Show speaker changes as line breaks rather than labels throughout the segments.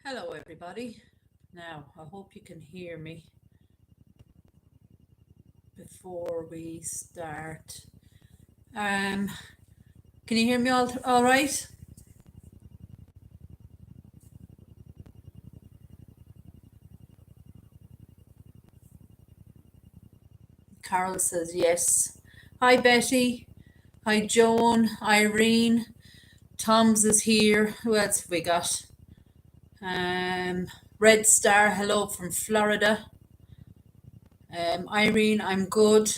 Hello, everybody. Now, I hope you can hear me before we start. Um, can you hear me all right? Carol says yes. Hi, Betty. Hi, Joan. Irene. Tom's is here. Who else have we got? Red Star. Hello from Florida. Irene, I'm good.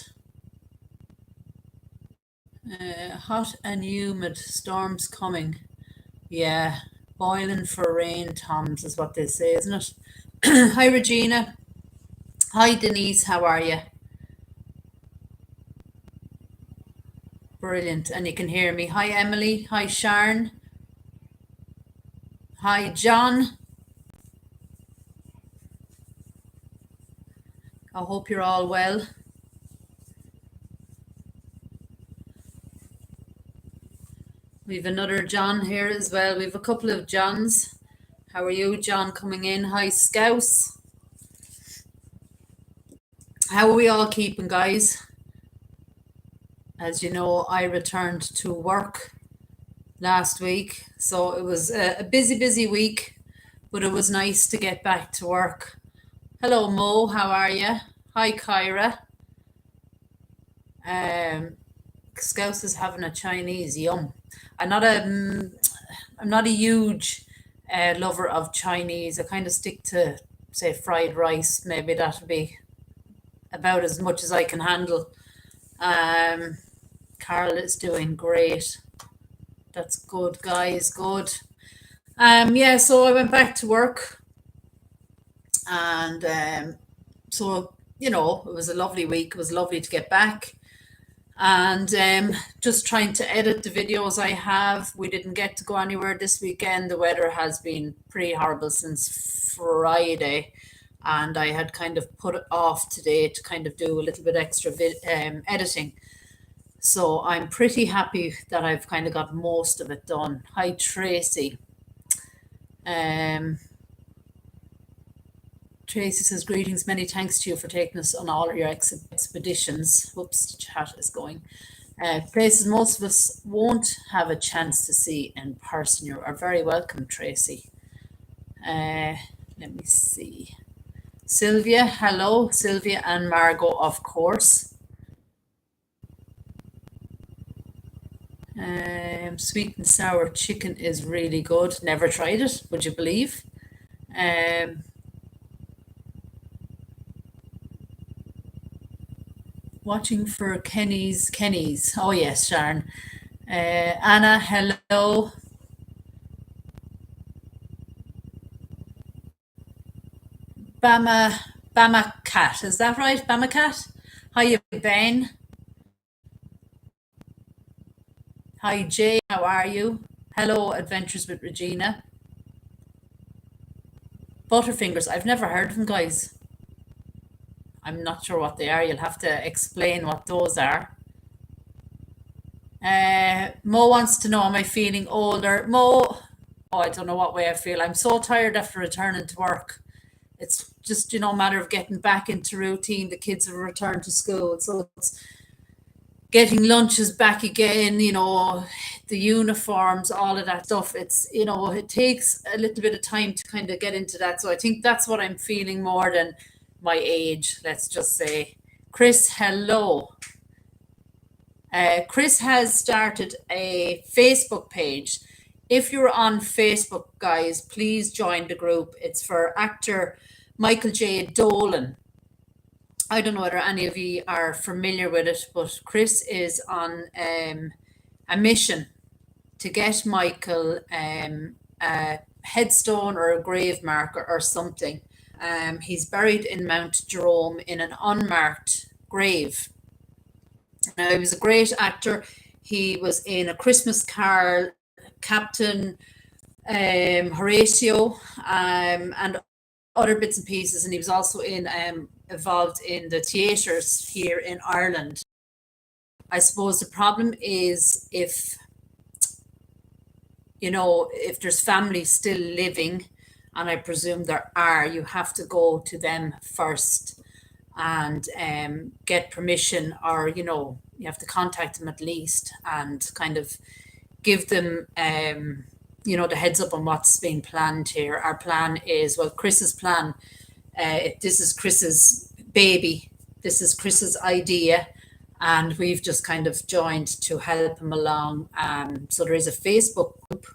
Hot and humid. Storms coming. Yeah, boiling for rain, Tom's is what they say, isn't it? Hi, Regina. Hi, Denise. How are you? Brilliant. And you can hear me. Hi, Emily. Hi, Sharon. Hi, John. I hope you're all well. We've another John here as well. We've a couple of Johns. How are you, John, coming in? Hi, Scouse. How are we all keeping, guys? As you know, I returned to work last week. So it was a busy week, but it was nice to get back to work. Hello, Mo. How are you? Hi, Kyra. Scouse is having a Chinese. Yum. I'm not a, I'm not a huge lover of Chinese. I kind of stick to, say, fried rice. Maybe that'll be about as much as I can handle. Carl is doing great. That's good, guys. Good. Yeah, so I went back to work, and so it was a lovely week. It was lovely to get back, and just trying to edit the videos I have. We didn't get to go anywhere this weekend. The weather has been pretty horrible since Friday, and I had kind of put it off today to kind of do a little bit extra editing. So I'm pretty happy that I've kind of got most of it done. Hi, Tracy. Um, Tracy says, greetings, many thanks to you for taking us on all your expeditions. Whoops, the chat is going. Places most of us won't have a chance to see in person. You are very welcome, Tracy. Let me see. Sylvia, hello. Sylvia and Margot, of course. Sweet and sour chicken is really good. Never tried it, would you believe? Watching for Kenny's. Oh yes, Sharon. Anna, hello. Bama Cat. Is that right? Bama Cat? Hi, Ben. Hi, Jay. How are you? Hello, Adventures with Regina. Butterfingers. I've never heard of them, guys. I'm not sure what they are. You'll have to explain what those are. Mo wants to know, am I feeling older? Mo, oh, I don't know what way I feel. I'm so tired after returning to work. It's just, a matter of getting back into routine. The kids have returned to school. So it's getting lunches back again, the uniforms, all of that stuff. It's, it takes a little bit of time to kind of get into that. So I think that's what I'm feeling more than my age, let's just say. Chris, hello. Chris has started a Facebook page. If you're on Facebook, guys, please join the group. It's for actor Michael J. Dolan. I don't know whether any of you are familiar with it, but Chris is on a mission to get Michael a headstone or a grave marker or something. He's buried in Mount Jerome in an unmarked grave. Now, he was a great actor. He was in A Christmas Carol, Captain Horatio, and other bits and pieces. And he was also involved in the theatres here in Ireland. I suppose the problem is if there's family still living and I presume there are, you have to go to them first and get permission, or you have to contact them at least and kind of give them the heads up on what's being planned here. Our plan is, well, Chris's plan, this is Chris's baby, this is Chris's idea, and we've just kind of joined to help him along. So there is a Facebook group,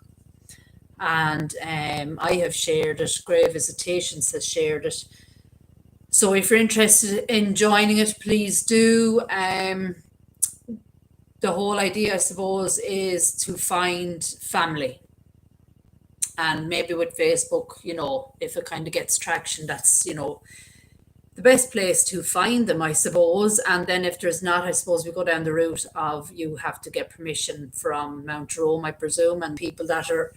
and I have shared it. Grey Visitations has shared it. So if you're interested in joining it, please do. The whole idea, I suppose, is to find family. And maybe with Facebook, if it kind of gets traction, that's, the best place to find them, I suppose. And then if there's not, I suppose we go down the route of you have to get permission from Mount Jerome, I presume, and people that are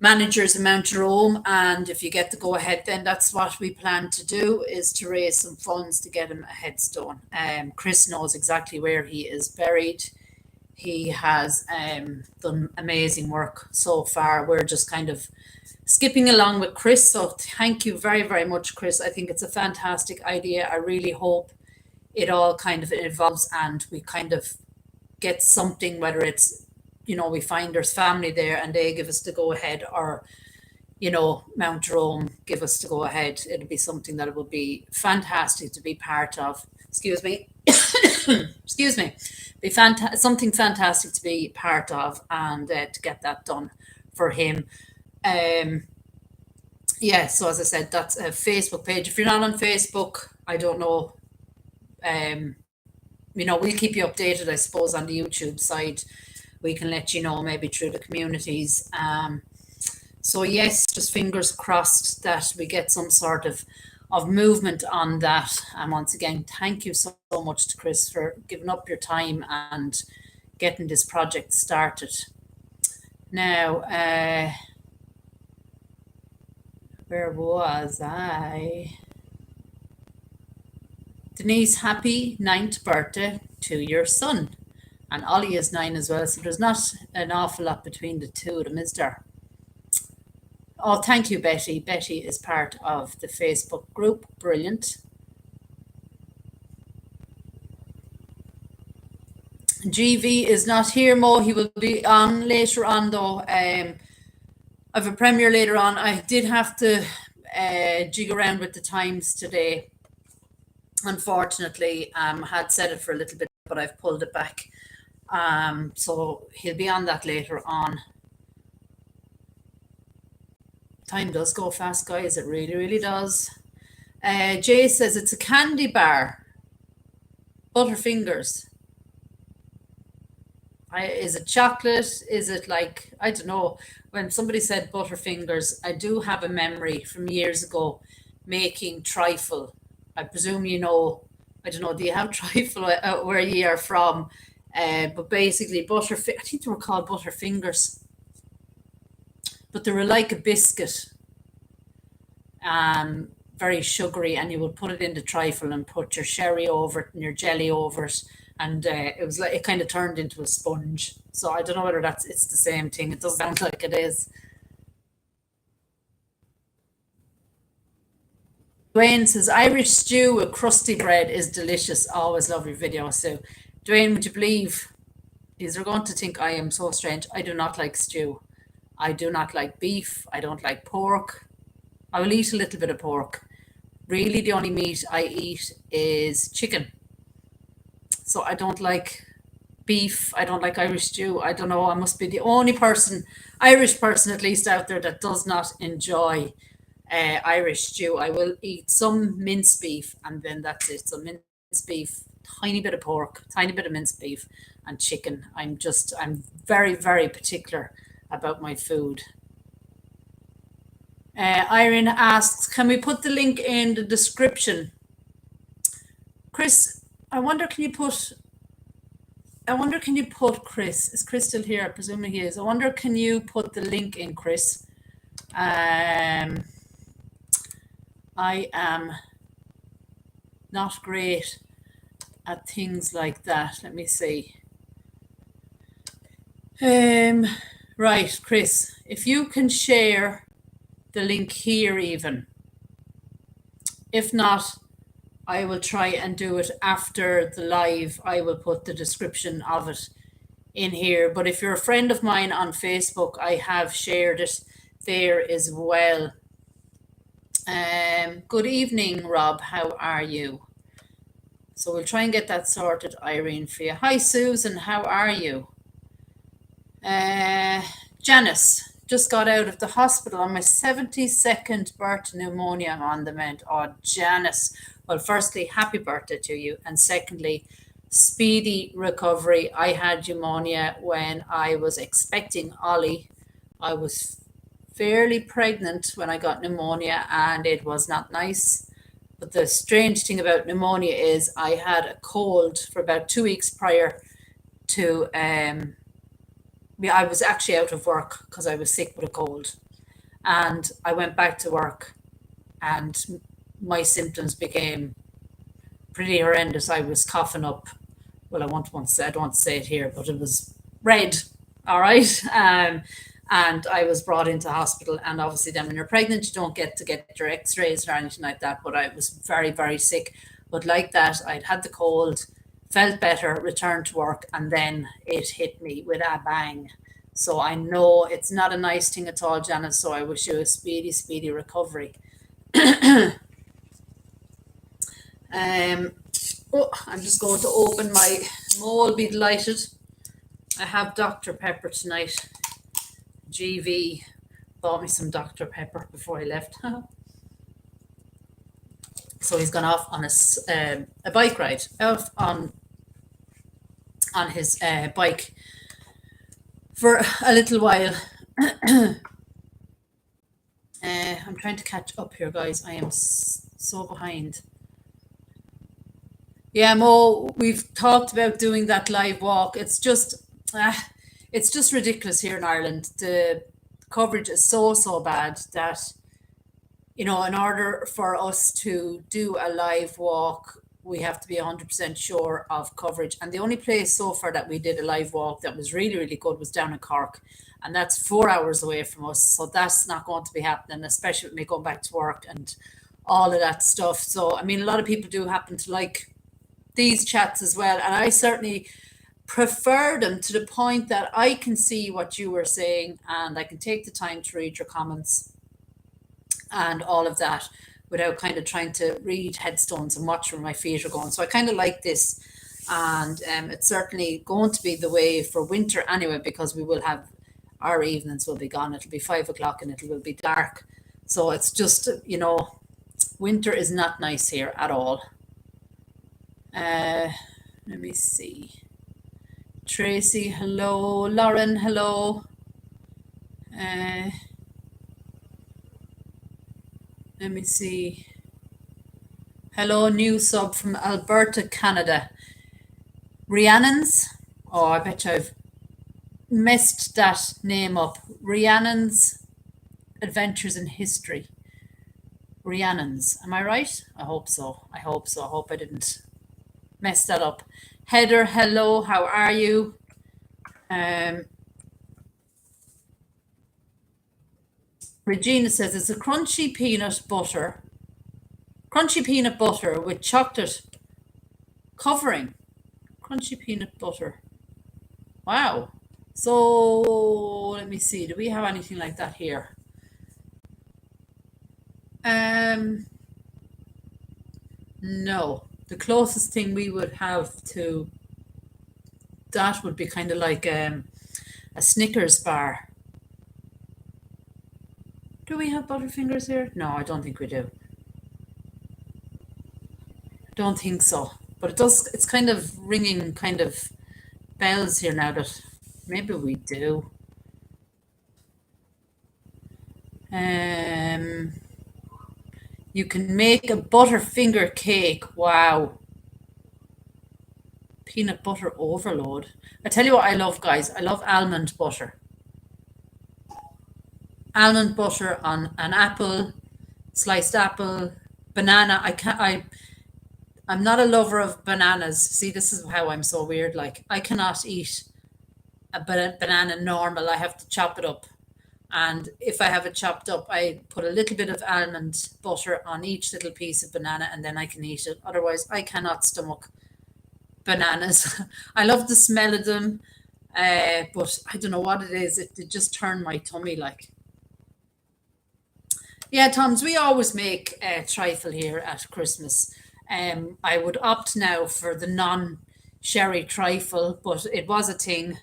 managers in Mount Jerome. And if you get the go ahead, then that's what we plan to do, is to raise some funds to get him a headstone. Chris knows exactly where he is buried. He has done amazing work so far. We're just kind of skipping along with Chris. So thank you very, very much, Chris. I think it's a fantastic idea. I really hope it all kind of evolves and we kind of get something, whether it's, we find there's family there and they give us the go ahead, or, Mount Jerome give us the go ahead. It'll be something that it would be fantastic to be part of. Excuse me. Excuse me. Be something fantastic to be part of, and to get that done for him. Yeah, so as I said, that's a Facebook page. If you're not on Facebook, I don't know. We'll keep you updated, I suppose, on the YouTube side. We can let you know maybe through the communities. So yes, just fingers crossed that we get some sort of movement on that. And once again, thank you so much to Chris for giving up your time and getting this project started. Now, where was I? Denise, happy 9th birthday to your son. And Ollie is 9 as well, so there's not an awful lot between the two of them, is there? Oh, thank you, Betty. Betty is part of the Facebook group. Brilliant. GV is not here, Mo. He will be on later on, though. I have a premiere later on. I did have to jig around with the times today. Unfortunately, had set it for a little bit, but I've pulled it back. So he'll be on that later on. Time does go fast, guys. It really, really does. Jay says it's a candy bar. Butterfingers. Is it chocolate? Is it like, I don't know. When somebody said Butterfingers, I do have a memory from years ago making trifle. I presume I don't know, do you have trifle where you are from? But basically, I think they were called Butterfingers. But they were like a biscuit, very sugary, and you would put it into trifle and put your sherry over it and your jelly over it, and it was like, it kind of turned into a sponge. So I don't know whether it's the same thing. It does sound like it is. Dwayne says Irish stew with crusty bread is delicious. Always love your video. So Dwayne, would you believe these are going to think I am so strange? I do not like stew. I do not like beef. I don't like pork. I will eat a little bit of pork. Really, the only meat I eat is chicken. So I don't like beef. I don't like Irish stew. I don't know. I must be the only Irish person at least out there, that does not enjoy Irish stew. I will eat some minced beef, and then that's it. So minced beef, tiny bit of pork, tiny bit of minced beef, and chicken. I'm very, very particular about my food. Irene asks, can we put the link in the description? Chris, I wonder can you put Chris, is Chris still here? I presume he is. I wonder, can you put the link in, Chris? I am not great at things like that. Let me see. Right, Chris, if you can share the link here even. If not, I will try and do it after the live. I will put the description of it in here. But if you're a friend of mine on Facebook, I have shared it there as well. Good evening, Rob. How are you? So we'll try and get that sorted, Irene, for you. Hi, Susan. How are you? Janice, just got out of the hospital on my 72nd birthday pneumonia. I'm on the mend. Oh, Janice. Well, firstly, happy birthday to you. And secondly, speedy recovery. I had pneumonia when I was expecting Ollie. I was fairly pregnant when I got pneumonia, and it was not nice. But the strange thing about pneumonia is I had a cold for about 2 weeks prior to I was actually out of work because I was sick with a cold. And I went back to work and my symptoms became pretty horrendous. I was coughing up. Well, I don't want to say it here, but it was red. All right. And I was brought into hospital. And obviously, then when you're pregnant, you don't get to get your x-rays or anything like that. But I was very, very sick. But like that, I'd had the cold, felt better, returned to work, and then it hit me with a bang. So I know it's not a nice thing at all, Janice. So I wish you a speedy, speedy recovery. I'm just going to open my mole, be delighted. I have Dr. Pepper tonight. GV bought me some Dr. Pepper before he left. So he's gone off on a bike ride, off on his bike for a little while. I'm trying to catch up here, guys. I am so behind. Yeah, Mo, we've talked about doing that live walk. It's just ridiculous here in Ireland. The coverage is so bad that, in order for us to do a live walk, we have to be 100% sure of coverage. And the only place so far that we did a live walk that was really, really good was down in Cork. And that's 4 hours away from us. So that's not going to be happening, especially with me going back to work and all of that stuff. So, I mean, a lot of people do happen to like these chats as well. And I certainly prefer them to the point that I can see what you were saying and I can take the time to read your comments and all of that without kind of trying to read headstones and watch where my feet are going. So I kind of like this. And it's certainly going to be the way for winter anyway, because we will have our evenings will be gone. It'll be 5 o'clock and it will be dark. So it's just, winter is not nice here at all. Let me see. Tracy, hello. Lauren, hello. Let me see. Hello, new sub from Alberta, Canada. Rhiannon's. Oh, I bet you I've messed that name up. Rhiannon's Adventures in History. Rhiannon's. Am I right? I hope so. I hope I didn't mess that up. Heather, hello. How are you? Regina says it's a crunchy peanut butter with chocolate covering. Crunchy peanut butter. Wow. So let me see. Do we have anything like that here? No. The closest thing we would have to that would be kind of like a Snickers bar. Do we have Butterfingers here? No, I don't think we do. Don't think so. But it does, it's kind of ringing kind of bells here now that maybe we do. You can make a Butterfinger cake. Wow. Peanut butter overload. I tell you what I love, guys. I love almond butter. Almond butter on an apple, sliced apple, banana. I'm not a lover of bananas. See, this is how I'm so weird. Like, I cannot eat a banana normal. I have to chop it up. And if I have it chopped up, I put a little bit of almond butter on each little piece of banana, and then I can eat it. Otherwise, I cannot stomach bananas. I love the smell of them, but I don't know what it is. It just turned my tummy like. Yeah, Tom's, we always make trifle here at Christmas. I would opt now for the non-sherry trifle, but it was a thing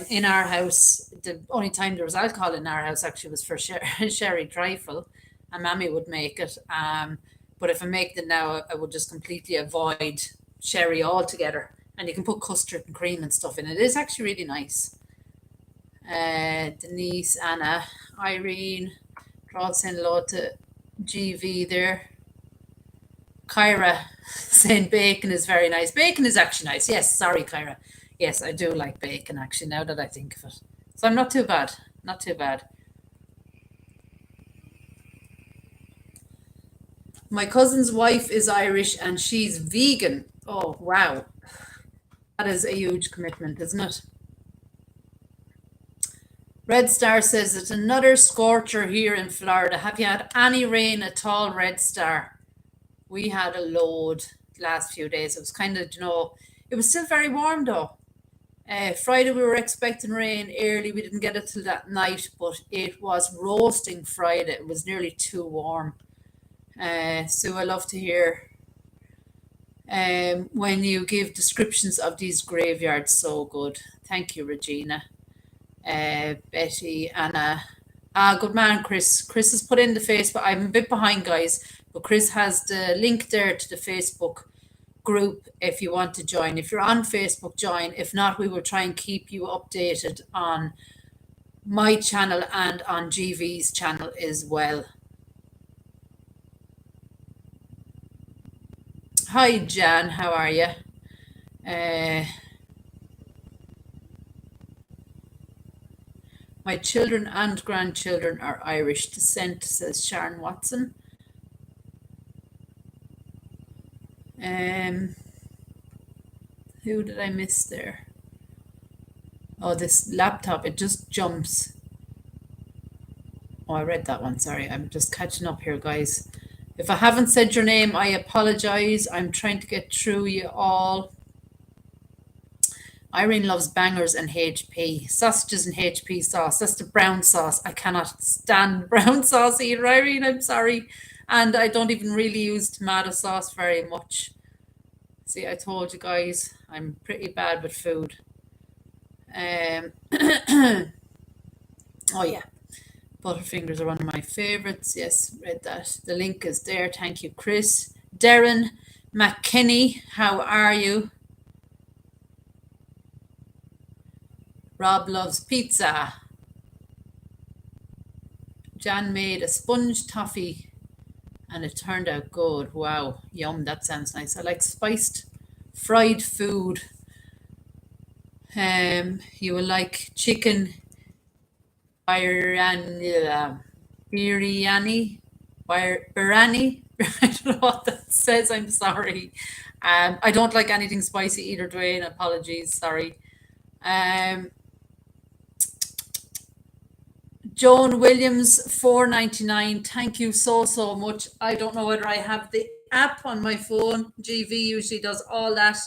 in our house. The only time there was alcohol in our house actually was for sherry trifle, and Mammy would make it. But if I make it now, I would just completely avoid sherry altogether. And you can put custard and cream and stuff in it. It is actually really nice. Denise, Anna, Irene, Rod saying hello to GV there. Kyra saying bacon is very nice. Bacon is actually nice. Yes, sorry, Kyra. Yes, I do like bacon actually, now that I think of it. So I'm not too bad. Not too bad. My cousin's wife is Irish and she's vegan. Oh, wow. That is a huge commitment, isn't it? Red Star says it's another scorcher here in Florida. Have you had any rain at all, Red Star? We had a load the last few days. It was kind of, it was still very warm though. Friday we were expecting rain early. We didn't get it till that night, but it was roasting Friday. It was nearly too warm. So I love to hear when you give descriptions of these graveyards. So good. Thank you, Regina. Betty, Anna. Good man, Chris. Chris has put in the Facebook. I'm a bit behind, guys, but Chris has the link there to the Facebook group if you want to join. If you're on Facebook, join. If not, we will try and keep you updated on my channel and on GV's channel as well. Hi, Jan. How are you? My children and grandchildren are Irish descent, says Sharon Watson. Who did I miss there? Oh, this laptop, it just jumps. Oh, I read that one. Sorry, I'm just catching up here, guys. If I haven't said your name, I apologize. I'm trying to get through you all. Irene loves bangers and HP. Sausages and HP sauce. That's the brown sauce. I cannot stand brown sauce either, Irene. I'm sorry. And I don't even really use tomato sauce very much. See, I told you guys, I'm pretty bad with food. Oh, yeah. Butterfingers are one of my favorites. Yes, read that. The link is there. Thank you, Chris. Darren McKinney, how are you? Rob loves pizza. Jan made a sponge toffee and it turned out good. Wow, yum, that sounds nice. I like spiced fried food. You will like chicken biryani. Biryani. I don't know what that says. I'm sorry. I don't like anything spicy either, Dwayne. Apologies. Sorry. Joan Williams, $4.99. Thank you so much. I don't know whether I have the app on my phone. GV usually does all that.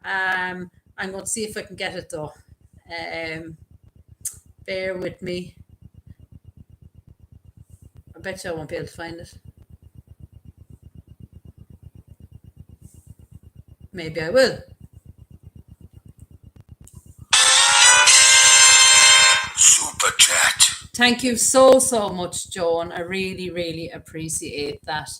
I'm going to see if I can get it though. Bear with me. I bet you I won't be able to find it. Maybe I will. Super chat. Thank you so much, Joan. I really appreciate that.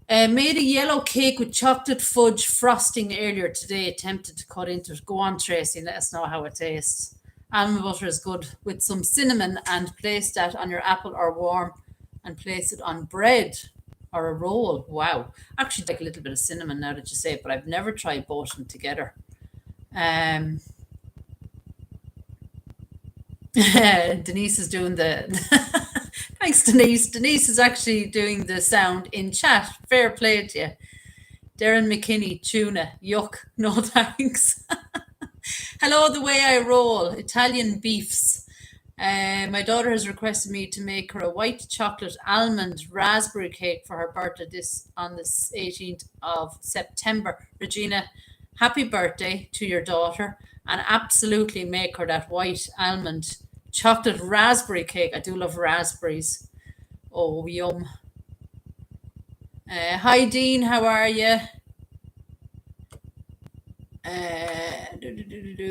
Made a yellow cake with chocolate fudge frosting earlier today. Tempted to cut into it. Go on, Tracy. Let us know how it tastes. Almond butter is good with some cinnamon, and place that on your apple or warm and place it on bread or a roll. Wow. Actually, like a little bit of cinnamon now that you say it, but I've never tried both of them together. Denise is doing the thanks, Denise. Denise is actually doing the sound in chat. Fair play to you. Darren McKinney, tuna, yuck, no thanks. Hello, the way I roll, Italian beefs. My daughter has requested me to make her a white chocolate almond raspberry cake for her birthday on this 18th of September. Regina, happy birthday to your daughter, and absolutely make her that white almond chocolate raspberry cake. I do love raspberries. Oh, yum. Hi, Dean, how are you?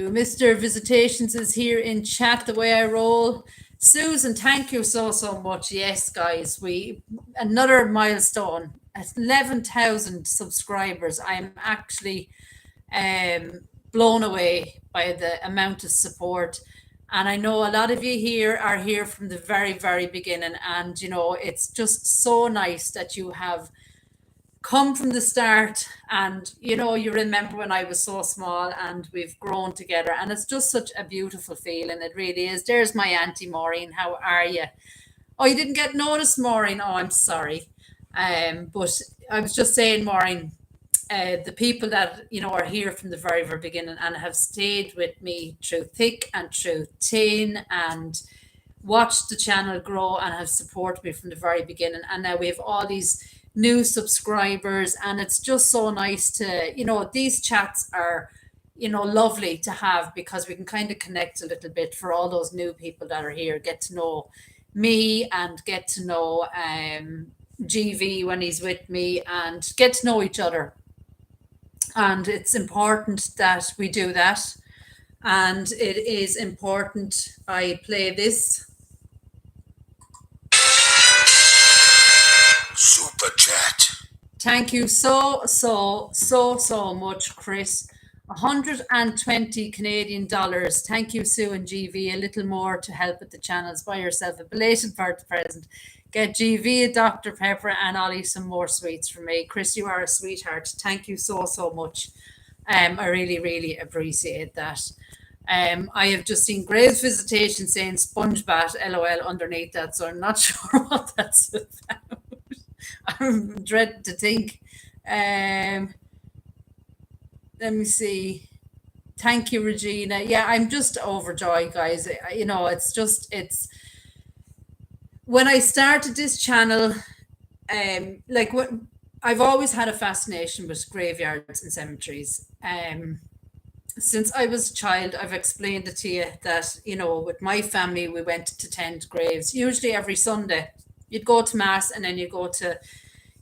Mr. Visitations is here in chat, the way I roll. Susan, thank you so much. Yes, guys, we another milestone. 11,000 subscribers. I'm actually blown away by the amount of support. And I know a lot of you here are here from the very beginning. And, it's just so nice that you have come from the start, and you remember when I was so small and we've grown together, and it's just such a beautiful feeling. It really is. There's my auntie Maureen. How are you? Oh, you didn't get noticed, Maureen? Oh, I'm sorry. But I was just saying, Maureen, the people that are here from the very beginning and have stayed with me through thick and through thin, and watched the channel grow and have supported me from the very beginning. And now we have all these new subscribers, and it's just so nice to, these chats are, lovely to have, because we can kind of connect a little bit for all those new people that are here, get to know me and get to know GV when he's with me, and get to know each other. And it's important that we do that. And it is important. I play this. Super chat. Thank you so much, Chris. 120 Canadian dollars. Thank you, Sue and GV. A little more to help with the channels. Buy yourself a belated birthday present. Get GV a Dr. Pepper and Ollie some more sweets from me. Chris, you are a sweetheart. Thank you so much. I really appreciate that. I have just seen Graves Visitation saying sponge bath, LOL, underneath that, so I'm not sure what that's about. I'm dread to think. Let me see. Thank you, Regina. Yeah, I'm just overjoyed, guys. It's when I started this channel, I've always had a fascination with graveyards and cemeteries. Since I was a child, I've explained it to you that, with my family, we went to tend graves, usually every Sunday. You'd go to Mass, and then you go to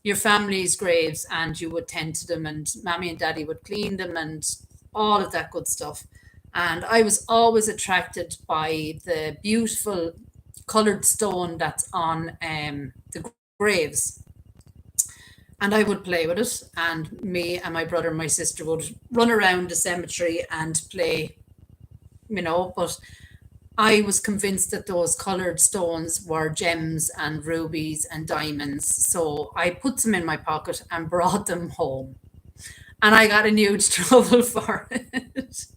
your family's graves and you would tend to them, and Mommy and Daddy would clean them and all of that good stuff. And I was always attracted by the beautiful coloured stone that's on the graves. And I would play with it, and me and my brother and my sister would run around the cemetery and play, but I was convinced that those coloured stones were gems and rubies and diamonds. So I put them in my pocket and brought them home. And I got in huge trouble for it.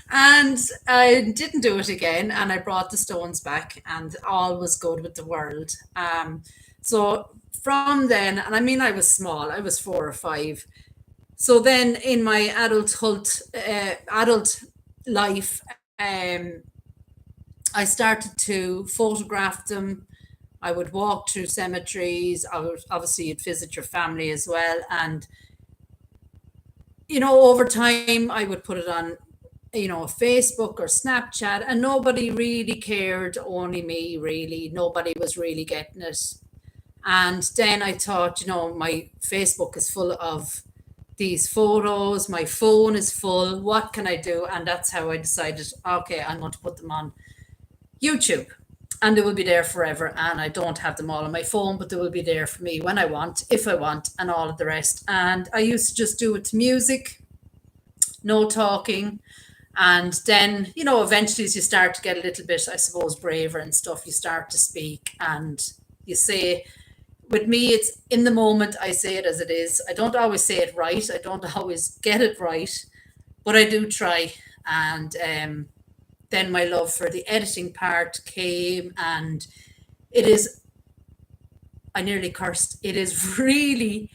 And I didn't do it again. And I brought the stones back, and all was good with the world. So from then, and I mean, I was small, I was 4 or 5. So then in my adult life, I started to photograph them. I would walk through cemeteries. Obviously, you'd visit your family as well. And, over time, I would put it on, Facebook or Snapchat, and nobody really cared, only me, really. Nobody was really getting it. And then I thought, my Facebook is full of these photos. My phone is full. What can I do? And that's how I decided, okay, I'm going to put them on YouTube, and they will be there forever. And I don't have them all on my phone, but they will be there for me when I want, if I want, and all of the rest. And I used to just do it to music, no talking. And then, eventually, as you start to get a little bit, I suppose, braver and stuff, you start to speak, and you say, with me, it's in the moment, I say it as it is. I don't always say it right. I don't always get it right, but I do try. And then my love for the editing part came, and I nearly cursed. It is really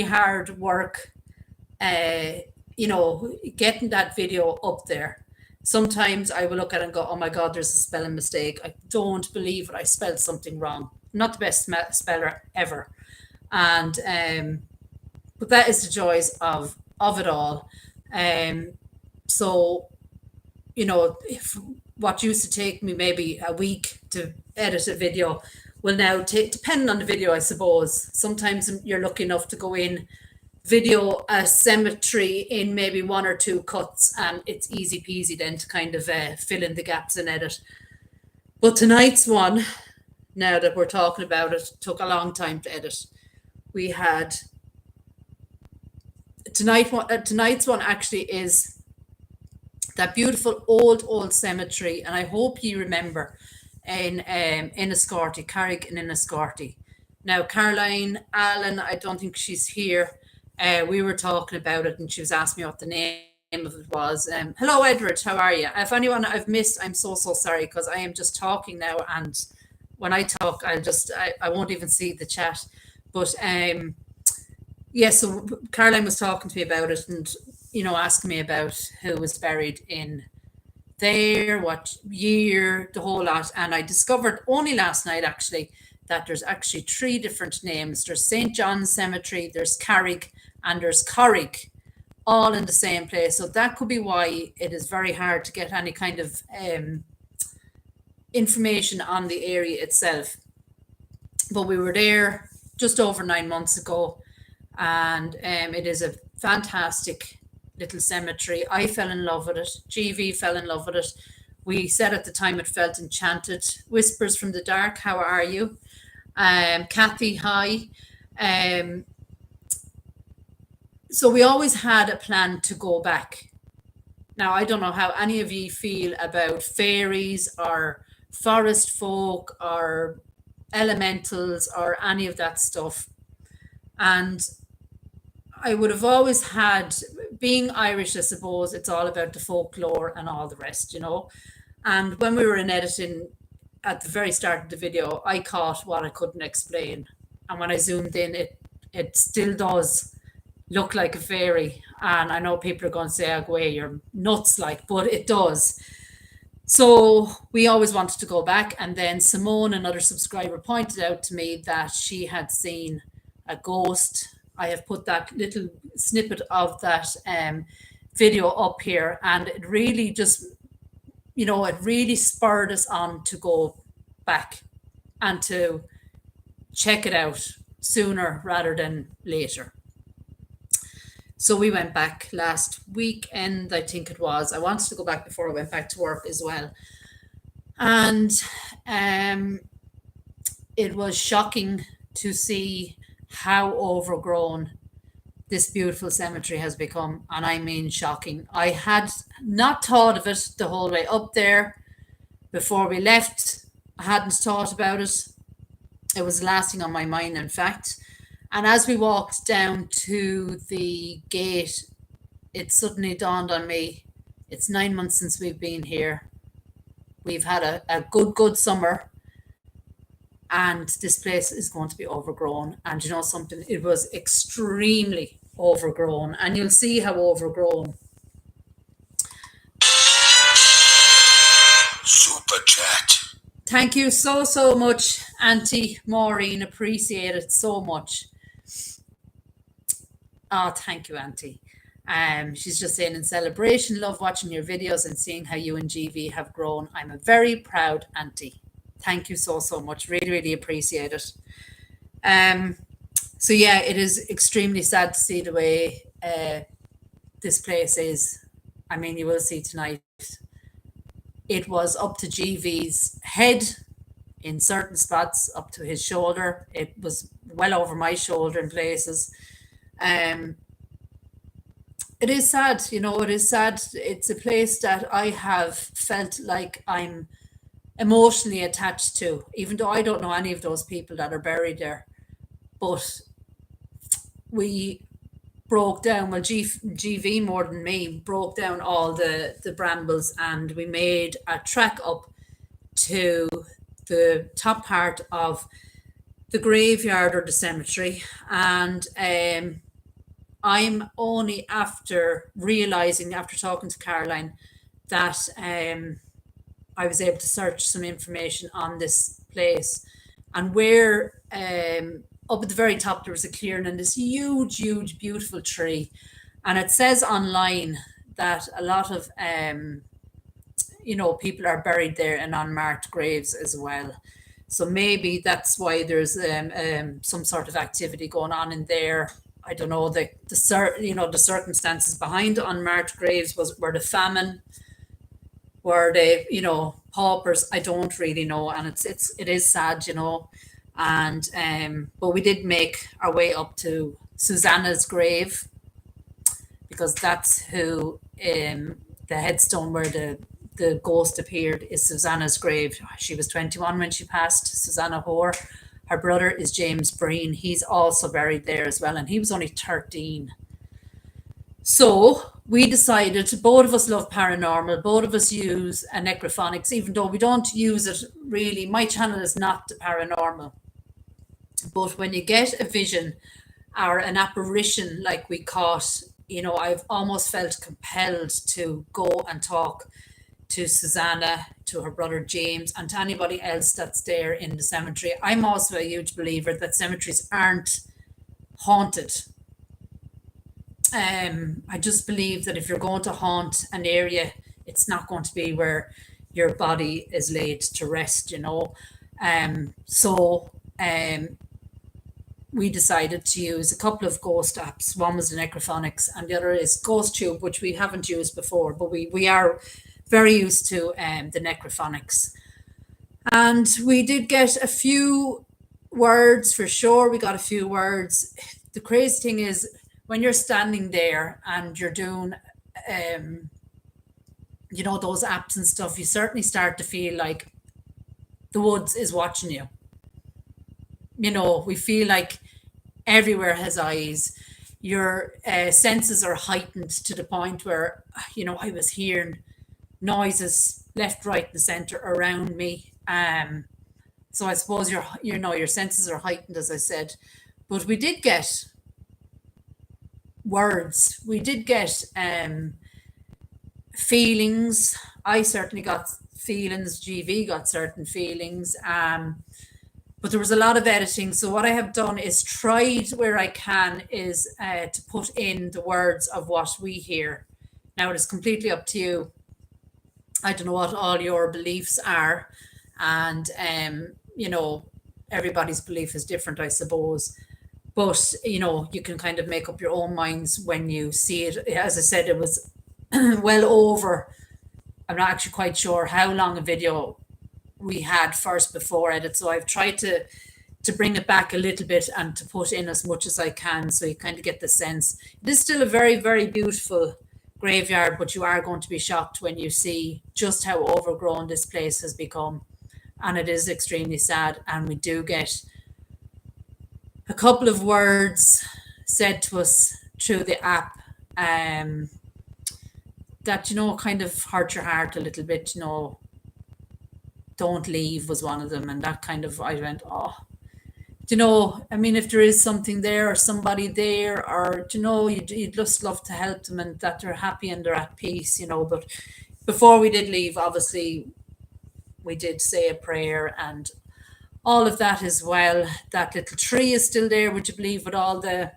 hard work, getting that video up there. Sometimes I will look at it and go, oh my God, there's a spelling mistake. I don't believe it. I spelled something wrong. I'm not the best speller ever. And but that is the joys of it all. So, if what used to take me maybe a week to edit a video will now take, depending on the video, I suppose. Sometimes you're lucky enough to go in, video a symmetry in maybe one or two cuts, and it's easy peasy then to kind of fill in the gaps and edit. But tonight's one, now that we're talking about it, took a long time to edit. We had tonight's one actually is that beautiful old cemetery, and I hope you remember in Enniscorthy, Carrick and Enniscorthy. Now, Caroline Allen, I don't think she's here. We were talking about it, and she was asking me what the name of it was. Hello, Edward. How are you? If anyone I've missed, I'm so sorry, because I am just talking now, and when I talk, I won't even see the chat. But yeah, so Caroline was talking to me about it, and asking me about who was buried in there, what year, the whole lot. And I discovered only last night actually that there's actually 3 different names. There's St. John's Cemetery, there's Carrick, and there's Corrick, all in the same place. So that could be why it is very hard to get any kind of information on the area itself. But we were there just over 9 months ago, and it is a fantastic little cemetery. I fell in love with it. GV fell in love with it. We said at the time it felt enchanted. Whispers from the Dark, how are you? Kathy, hi. So we always had a plan to go back. Now, I don't know how any of you feel about fairies or forest folk or elementals or any of that stuff. And I would have always had, being Irish, I suppose, it's all about the folklore and all the rest, And when we were in editing at the very start of the video, I caught what I couldn't explain. And when I zoomed in, it still does look like a fairy. And I know people are going to say, oh, go away, you're nuts, but it does. So we always wanted to go back. And then Simone, another subscriber, pointed out to me that she had seen a ghost. I have put that little snippet of that video up here, and it really just, it really spurred us on to go back and to check it out sooner rather than later. So we went back last weekend, I think it was. I wanted to go back before I went back to work as well. And it was shocking to see how overgrown this beautiful cemetery has become. And I mean shocking. I had not thought of it the whole way up there. Before we left, I hadn't thought about it. It was the last thing on my mind, in fact. And as we walked down to the gate, it suddenly dawned on me, it's 9 months since we've been here. We've had a good summer. And this place is going to be overgrown. And you know something? It was extremely overgrown. And you'll see how overgrown.
Super chat.
Thank you so much, Auntie Maureen. Appreciate it so much. Oh, thank you, Auntie. She's just saying, in celebration, love watching your videos and seeing how you and GV have grown. I'm a very proud auntie. Thank you so much. Really appreciate it. So yeah, it is extremely sad to see the way this place is. I mean, you will see tonight. It was up to GV's head in certain spots, up to his shoulder. It was well over my shoulder in places. It is sad, it is sad. It's a place that I have felt like I'm emotionally attached to, even though I don't know any of those people that are buried there. But we broke down, well, GV more than me, broke down all the brambles, and we made a track up to the top part of the graveyard or the cemetery. And I'm only after realizing, after talking to Caroline, that I was able to search some information on this place, and where up at the very top there was a clearing and this huge, huge, beautiful tree, and it says online that a lot of people are buried there in unmarked graves as well. So maybe that's why there's some sort of activity going on in there. I don't know the circumstances behind unmarked graves. Were the famine? Were they paupers? I don't really know, and it is sad, And but we did make our way up to Susanna's grave, because that's who the headstone where the ghost appeared is Susanna's grave. She was 21 when she passed, Susanna Hoare. Her brother is James Breen. He's also buried there as well, and he was only 13. So we decided, both of us love paranormal, both of us use a necrophonics, even though we don't use it really. My channel is not the paranormal. But when you get a vision or an apparition like we caught, I've almost felt compelled to go and talk to Susanna, to her brother James, and to anybody else that's there in the cemetery. I'm also a huge believer that cemeteries aren't haunted. I just believe that if you're going to haunt an area, it's not going to be where your body is laid to rest, So we decided to use a couple of ghost apps. One was the Necrophonics, and the other is Ghost Tube, which we haven't used before, but we are very used to the Necrophonics. And we did get a few words for sure. We got a few words. The crazy thing is, when you're standing there and you're doing, those apps and stuff, you certainly start to feel like the woods is watching you. We feel like everywhere has eyes. Your senses are heightened to the point where, I was hearing noises left, right, and center around me. So I suppose your senses are heightened, as I said. But we did get words. We did get feelings. I certainly got feelings. GV got certain feelings. But there was a lot of editing. So what I have done is tried where I can is to put in the words of what we hear. Now it is completely up to you. I don't know what all your beliefs are. And, everybody's belief is different, I suppose. But, you can kind of make up your own minds when you see it. As I said, it was well over, I'm not actually quite sure how long a video we had first before edit. So I've tried to bring it back a little bit and to put in as much as I can, so you kind of get the sense. It is still a very, very beautiful graveyard, but you are going to be shocked when you see just how overgrown this place has become. And it is extremely sad. And we do get a couple of words said to us through the app that, kind of hurt your heart a little bit. Don't leave was one of them. And that kind of, I went, oh, if there is something there or somebody there, or, you'd just love to help them and that they're happy and they're at peace, But before we did leave, obviously, we did say a prayer and all of that as well. That little tree is still there, would you believe, with all the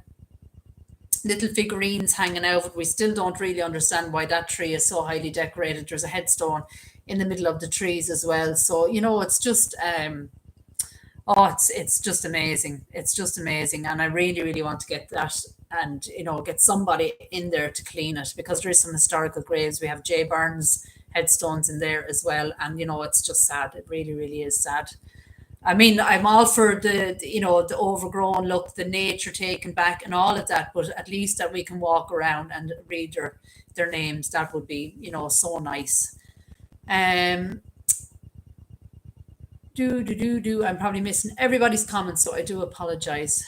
little figurines hanging out. We still don't really understand why that tree is so highly decorated. There's a headstone in the middle of the trees as well. So, it's just, it's just amazing. It's just amazing. And I really, really want to get that and, get somebody in there to clean it, because there is some historical graves. We have J. Burns headstones in there as well. And, it's just sad. It really, really is sad. I mean, I'm all for the overgrown look, the nature taken back and all of that, but at least that we can walk around and read their names. That would be, so nice. I'm probably missing everybody's comments, so I do apologize.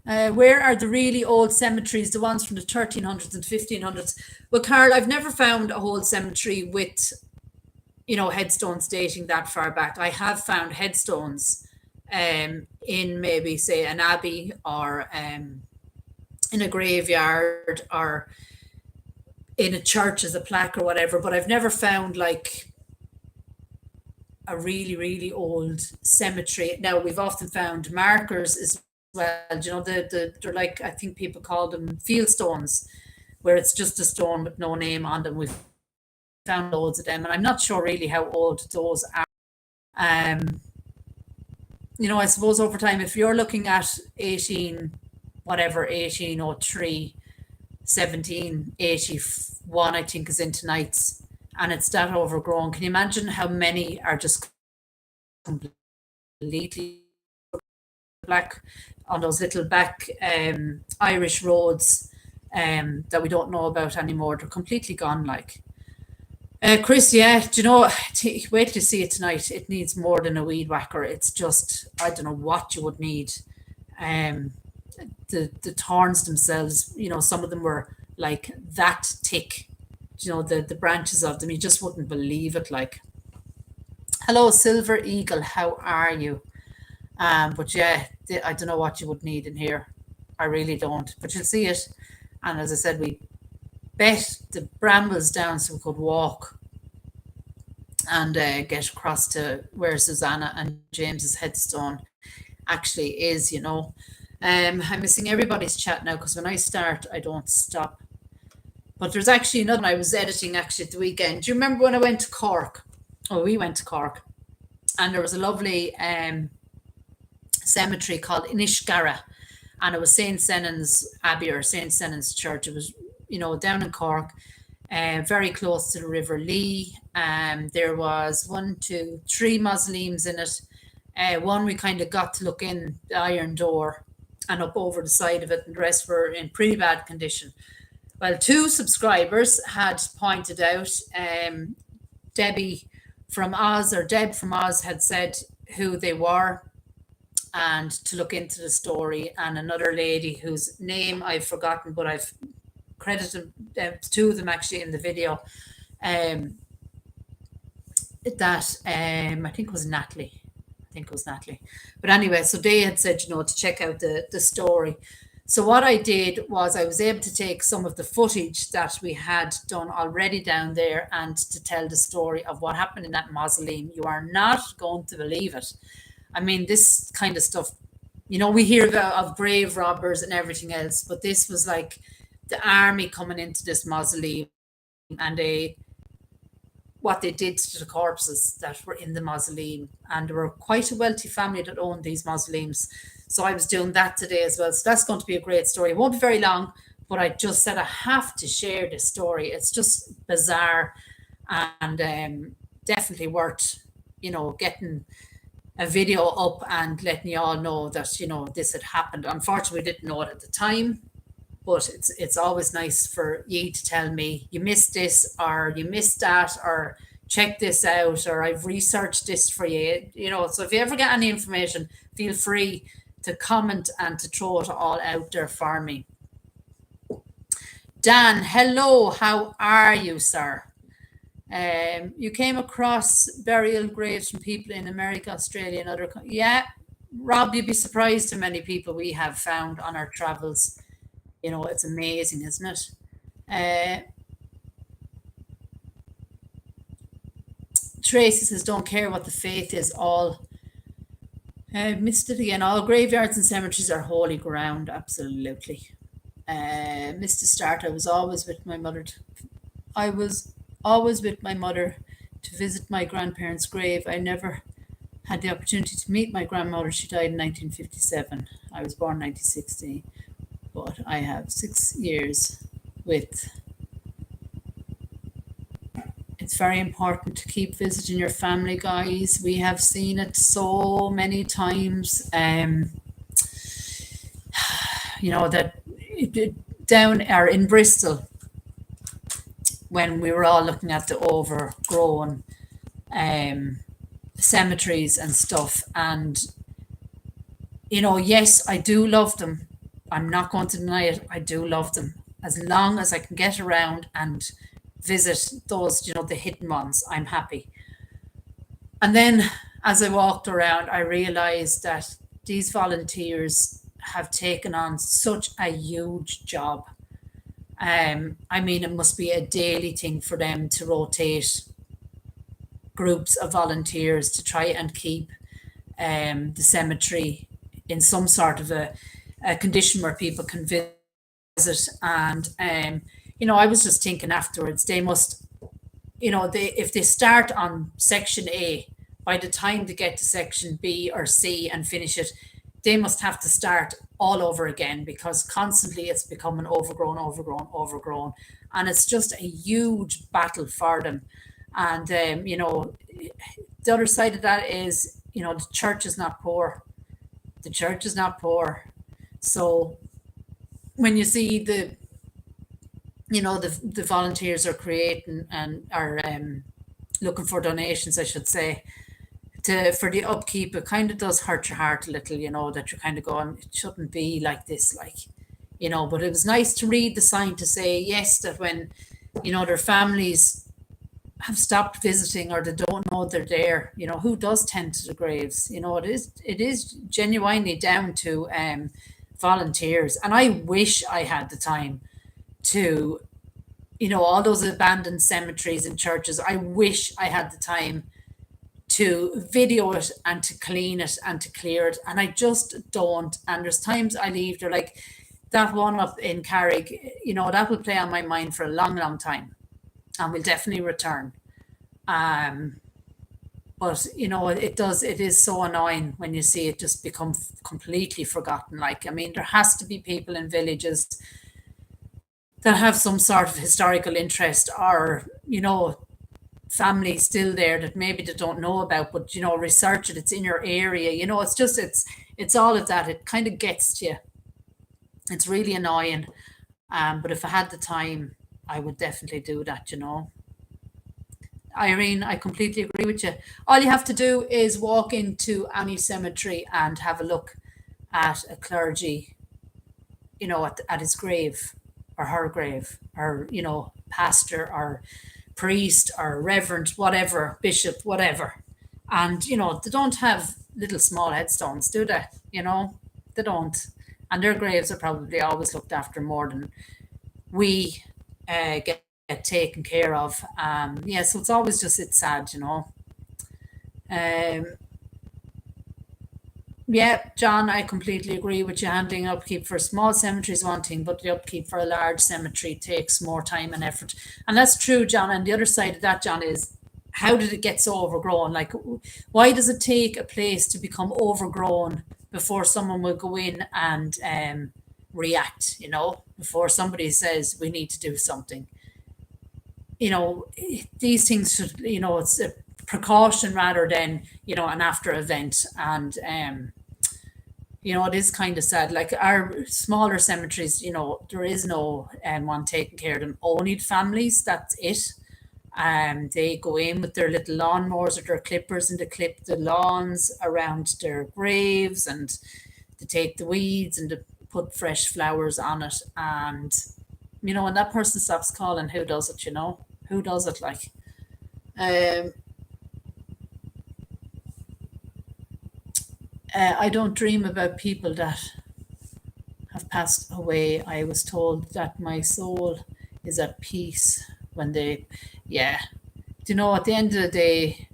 Where are the really old cemeteries, the ones from the 1300s and 1500s? Well, Carl, I've never found a whole cemetery with, headstones dating that far back. I have found headstones in maybe, say, an abbey or in a graveyard or in a church as a plaque or whatever, but I've never found like a really, really old cemetery. Now, we've often found markers as well. You know, they're like, I think people call them field stones, where it's just a stone with no name on them. We've found loads of them, and I'm not sure really how old those are. Um, I suppose over time, if you're looking at 18, whatever, 1803, 1781, I think is in tonight's, and it's that overgrown. Can you imagine how many are just completely black on those little back Irish roads that we don't know about anymore? They're completely gone, like. Chris, yeah, do you know, wait till you see it tonight. It needs more than a weed whacker. It's just, I don't know what you would need. Um, the thorns themselves, some of them were like that thick. The branches of them, you just wouldn't believe it. Like, hello, Silver Eagle, how are you? But yeah, I don't know what you would need in here. I really don't. But you'll see it. And as I said, we bet the brambles down so we could walk and get across to where Susanna and James's headstone actually is. I'm missing everybody's chat now because when I start, I don't stop. But there's actually another one I was editing actually at the weekend. Do you remember when I went to Cork? Oh, we went to Cork. And there was a lovely cemetery called Inishgara. And it was St. Senan's Abbey or St. Senan's Church. It was, down in Cork, very close to the River Lee. There was 1, 2, 3 mausoleums in it. One we kind of got to look in the iron door and up over the side of it, and the rest were in pretty bad condition. Well, 2 subscribers had pointed out, Deb from Oz had said who they were and to look into the story, and another lady whose name I've forgotten, but I've credited 2 of them actually in the video. I think it was Natalie. But anyway, so they had said, to check out the story. So what I did was I was able to take some of the footage that we had done already down there and to tell the story of what happened in that mausoleum. You are not going to believe it. I mean, this kind of stuff, we hear of grave robbers and everything else, but this was like the army coming into this mausoleum and what they did to the corpses that were in the mausoleum. And there were quite a wealthy family that owned these mausoleums. So I was doing that today as well. So that's going to be a great story. It won't be very long, but I just said I have to share this story. It's just bizarre and definitely worth, getting a video up and letting you all know that, this had happened. Unfortunately, we didn't know it at the time, but it's always nice for you to tell me you missed this or you missed that or check this out or I've researched this for you. So if you ever get any information, feel free to comment and to throw it all out there for me. Dan, hello, how are you, sir? You came across burial graves from people in America, Australia, and other yeah, Rob, you'd be surprised how many people we have found on our travels. It's amazing, isn't it? Tracy says, don't care what the faith is, all missed it again. All graveyards and cemeteries are holy ground, absolutely. Mr. Start, I was always with my mother to visit my grandparents' grave. I never had the opportunity to meet my grandmother. She died in 1957. I was born in 1960, but I have 6 years with. It's very important to keep visiting your family, guys. We have seen it so many times. That down or in Bristol, when we were all looking at the overgrown cemeteries and stuff. And, yes, I do love them. I'm not going to deny it. I do love them. As long as I can get around and visit those, the hidden ones, I'm happy. And then as I walked around, I realized that these volunteers have taken on such a huge job. I mean, it must be a daily thing for them to rotate groups of volunteers to try and keep the cemetery in some sort of a condition where people can visit. And I was just thinking afterwards, they must, if they start on section A, by the time they get to section B or C and finish it, they must have to start all over again, because constantly it's becoming overgrown, overgrown, overgrown. And it's just a huge battle for them. And, the other side of that is, the church is not poor. The church is not poor. So when you see the volunteers are creating and are looking for donations, I should say, for the upkeep, it kind of does hurt your heart a little, that you're kind of going, it shouldn't be like this, but it was nice to read the sign to say, yes, that when, their families have stopped visiting or they don't know they're there, who does tend to the graves? It is genuinely down to volunteers. And I wish I had the time to, all those abandoned cemeteries and churches. I wish I had the time to video it and to clean it and to clear it. And I just don't. And there's times I leave, they're like that one up in Carrick, that will play on my mind for a long, long time. And will definitely return. But it is so annoying when you see it just become completely forgotten. There has to be people in villages that have some sort of historical interest, or family still there that maybe they don't know about, but research it. It's in your area. It's all of that. It kind of gets to you. It's really annoying. But if I had the time, I would definitely do that. Irene, I completely agree with you. All you have to do is walk into any cemetery and have a look at a clergy, at his grave or her grave, or, pastor or priest or reverend, whatever, bishop, whatever. And, they don't have little small headstones, do they? They don't. And their graves are probably always looked after more than we get taken care of. So it's always it's sad. Yeah, John, I completely agree with you. Handling upkeep for small cemeteries one thing, but the upkeep for a large cemetery takes more time and effort. And that's true, John. And the other side of that, John, is how did it get so overgrown? Why does it take a place to become overgrown before someone will go in and react, before somebody says we need to do something? These things should, it's a precaution rather than, an after event. And, it is kind of sad. Our smaller cemeteries, there is no one taking care of them. Only the families, that's it. They go in with their little lawnmowers or their clippers and they clip the lawns around their graves, and they take the weeds and they put fresh flowers on it. And, when that person stops calling, who does it, Who does it I don't dream about people that have passed away. I was told that my soul is at peace when they, yeah. At the end of the day,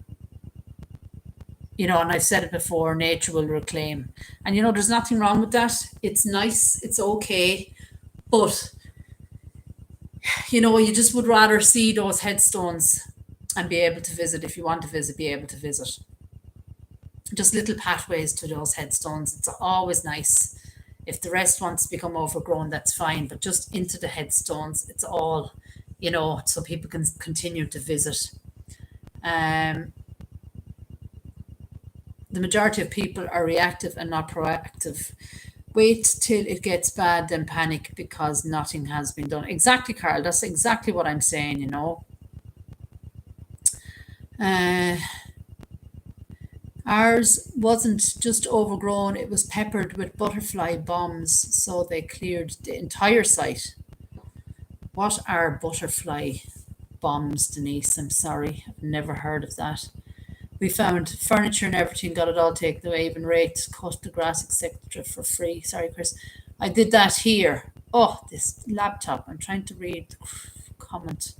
and I've said it before, nature will reclaim. And, there's nothing wrong with that. It's nice, it's okay. But, you just would rather see those headstones and be able to visit. If you want to visit, be able to visit. Just little pathways to those headstones. It's always nice. If the rest wants to become overgrown, that's fine. But just into the headstones, it's all, so people can continue to visit. The majority of people are reactive and not proactive. Wait till it gets bad, then panic because nothing has been done. Exactly, Carl. That's exactly what I'm saying, Ours wasn't just overgrown, it was peppered with butterfly bombs, so they cleared the entire site. What are butterfly bombs, Denise? I'm sorry, I've never heard of that. We found furniture and everything, got it all taken away, even raked, cut the grass, etc. for free. Sorry, Chris. I did that here. Oh, this laptop. I'm trying to read the comment.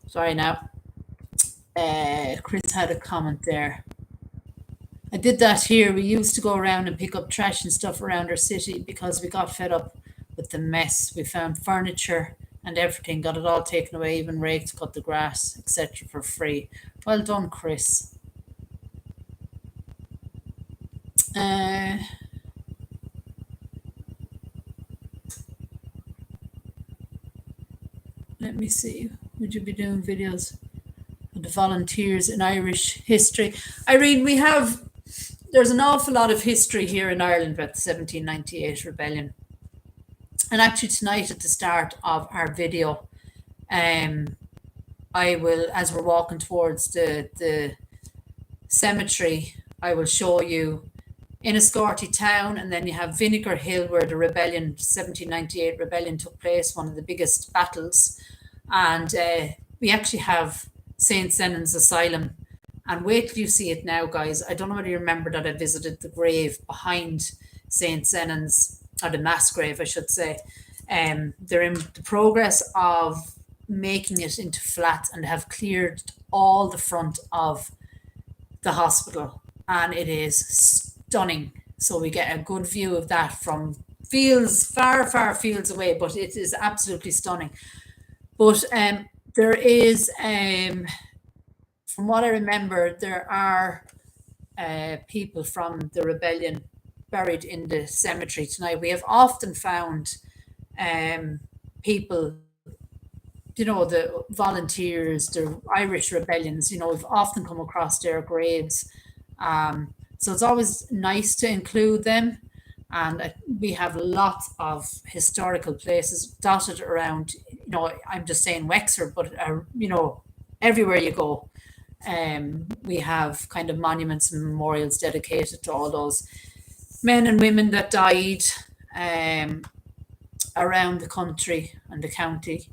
Sorry now. Chris had a comment there. I did that here. We used to go around and pick up trash and stuff around our city because we got fed up with the mess. We found furniture and everything, got it all taken away, even raked, cut the grass, etc. for free. Well done, Chris. Let me see. Would you be doing videos of the volunteers in Irish history? Irene, there's an awful lot of history here in Ireland about the 1798 rebellion. And actually tonight at the start of our video, I will, as we're walking towards the cemetery, I will show you Enniscorthy town, and then you have Vinegar Hill, where the rebellion, 1798 rebellion, took place, one of the biggest battles. And we actually have St. Senan's Asylum. And wait till you see it now, guys. I don't know whether you remember that I visited the grave behind St. Senan's, or the mass grave, I should say. They're in the progress of making it into flats and have cleared all the front of the hospital. And it is stunning. So we get a good view of that from fields, far, far fields away, but it is absolutely stunning. But there is, from what I remember, there are people from the rebellion buried in the cemetery tonight. We have often found people, the volunteers, the Irish rebellions, we've often come across their graves. So it's always nice to include them. And we have lots of historical places dotted around, I'm just saying Wexford, but, everywhere you go. We have kind of monuments and memorials dedicated to all those men and women that died around the country and the county.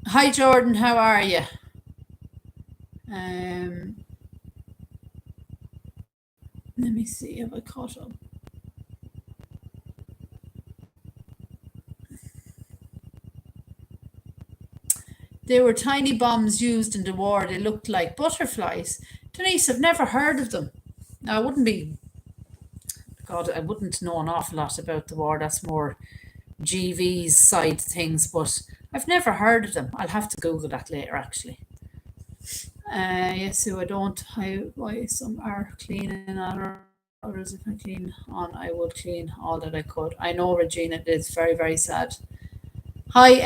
Hi, Jordan, how are you? Let me see, have I caught up? They were tiny bombs used in the war. They looked like butterflies. Denise, I've never heard of them. Now, I wouldn't know an awful lot about the war. That's more GV's side things, but I've never heard of them. I'll have to Google that later, actually. Yes, so I don't. Why some are clean and others, if I clean on, I would clean all that I could. I know, Regina, it is very, very sad. Hi,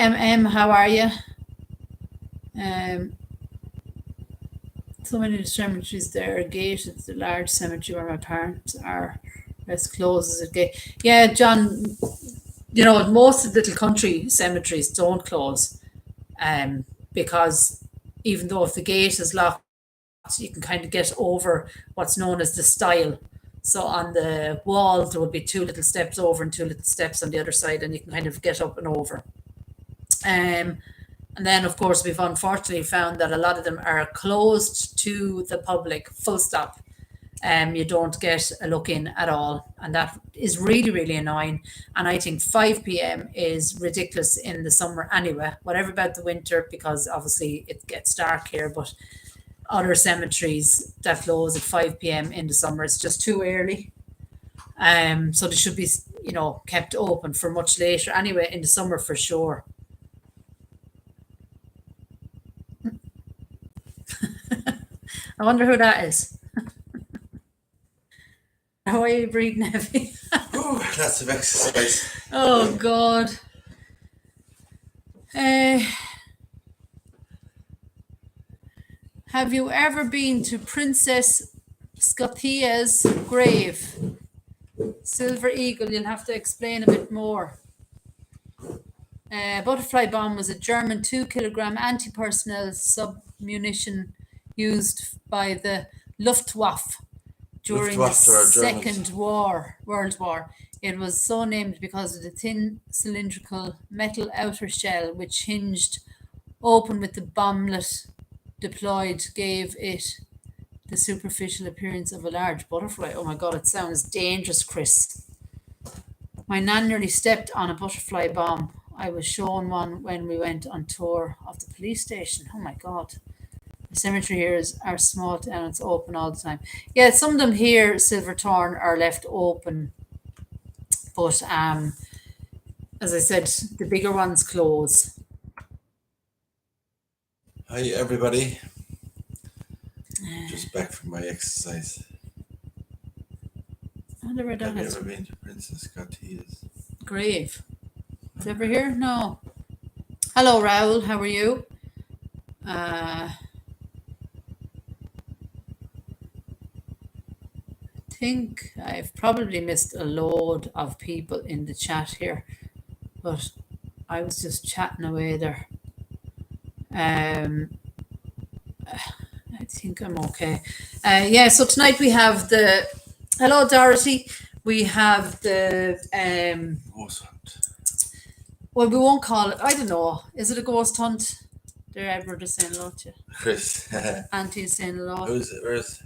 how are you? So many cemeteries there are gated. The large cemetery where my parents are, as close as it gate. Yeah, John, most of the little country cemeteries don't close, because even though if the gate is locked, you can kind of get over what's known as the stile. So on the wall, there would be 2 little steps over and 2 little steps on the other side, and you can kind of get up and over. And then, of course, we've unfortunately found that a lot of them are closed to the public, full stop. You don't get a look in at all. And that is really, really annoying. And I think 5 p.m. is ridiculous in the summer anyway, whatever about the winter, because obviously it gets dark here. But other cemeteries that close at 5 p.m. in the summer, it's just too early. So they should be, kept open for much later anyway, in the summer for sure. I wonder who that is. How are you breathing heavy?
Ooh, lots of exercise.
Oh, God. Have you ever been to Princess Scotia's grave? Silver Eagle, you'll have to explain a bit more. Butterfly bomb was a German 2-kilogram anti-personnel submunition used by the Luftwaffe during the Second World War. It was so named because of the thin cylindrical metal outer shell which hinged open with the bomblet deployed gave it the superficial appearance of a large butterfly. Oh my God, it sounds dangerous, Chris. My nan nearly stepped on a butterfly bomb. I was shown one when we went on tour of the police station. Oh my God. The cemetery here are small and it's open all the time. Yeah, some of them here, Silverthorn, are left open. But as I said, the bigger ones close.
Hi everybody. Just back from my exercise.
I wonder where that
Have you
is.
ever been to Princess Gatia's
Grave. Is it ever here? No. Hello, Raoul. How are you? I think I've probably missed a load of people in the chat here, but I was just chatting away there. I think I'm okay. Yeah, so tonight we have the hello Dorothy. We have the
ghost hunt?
well, we won't call it. I don't know. Is it a ghost hunt? There, Edward is saying hello to you.
Chris.
Auntie is saying hello.
Who's it? Where's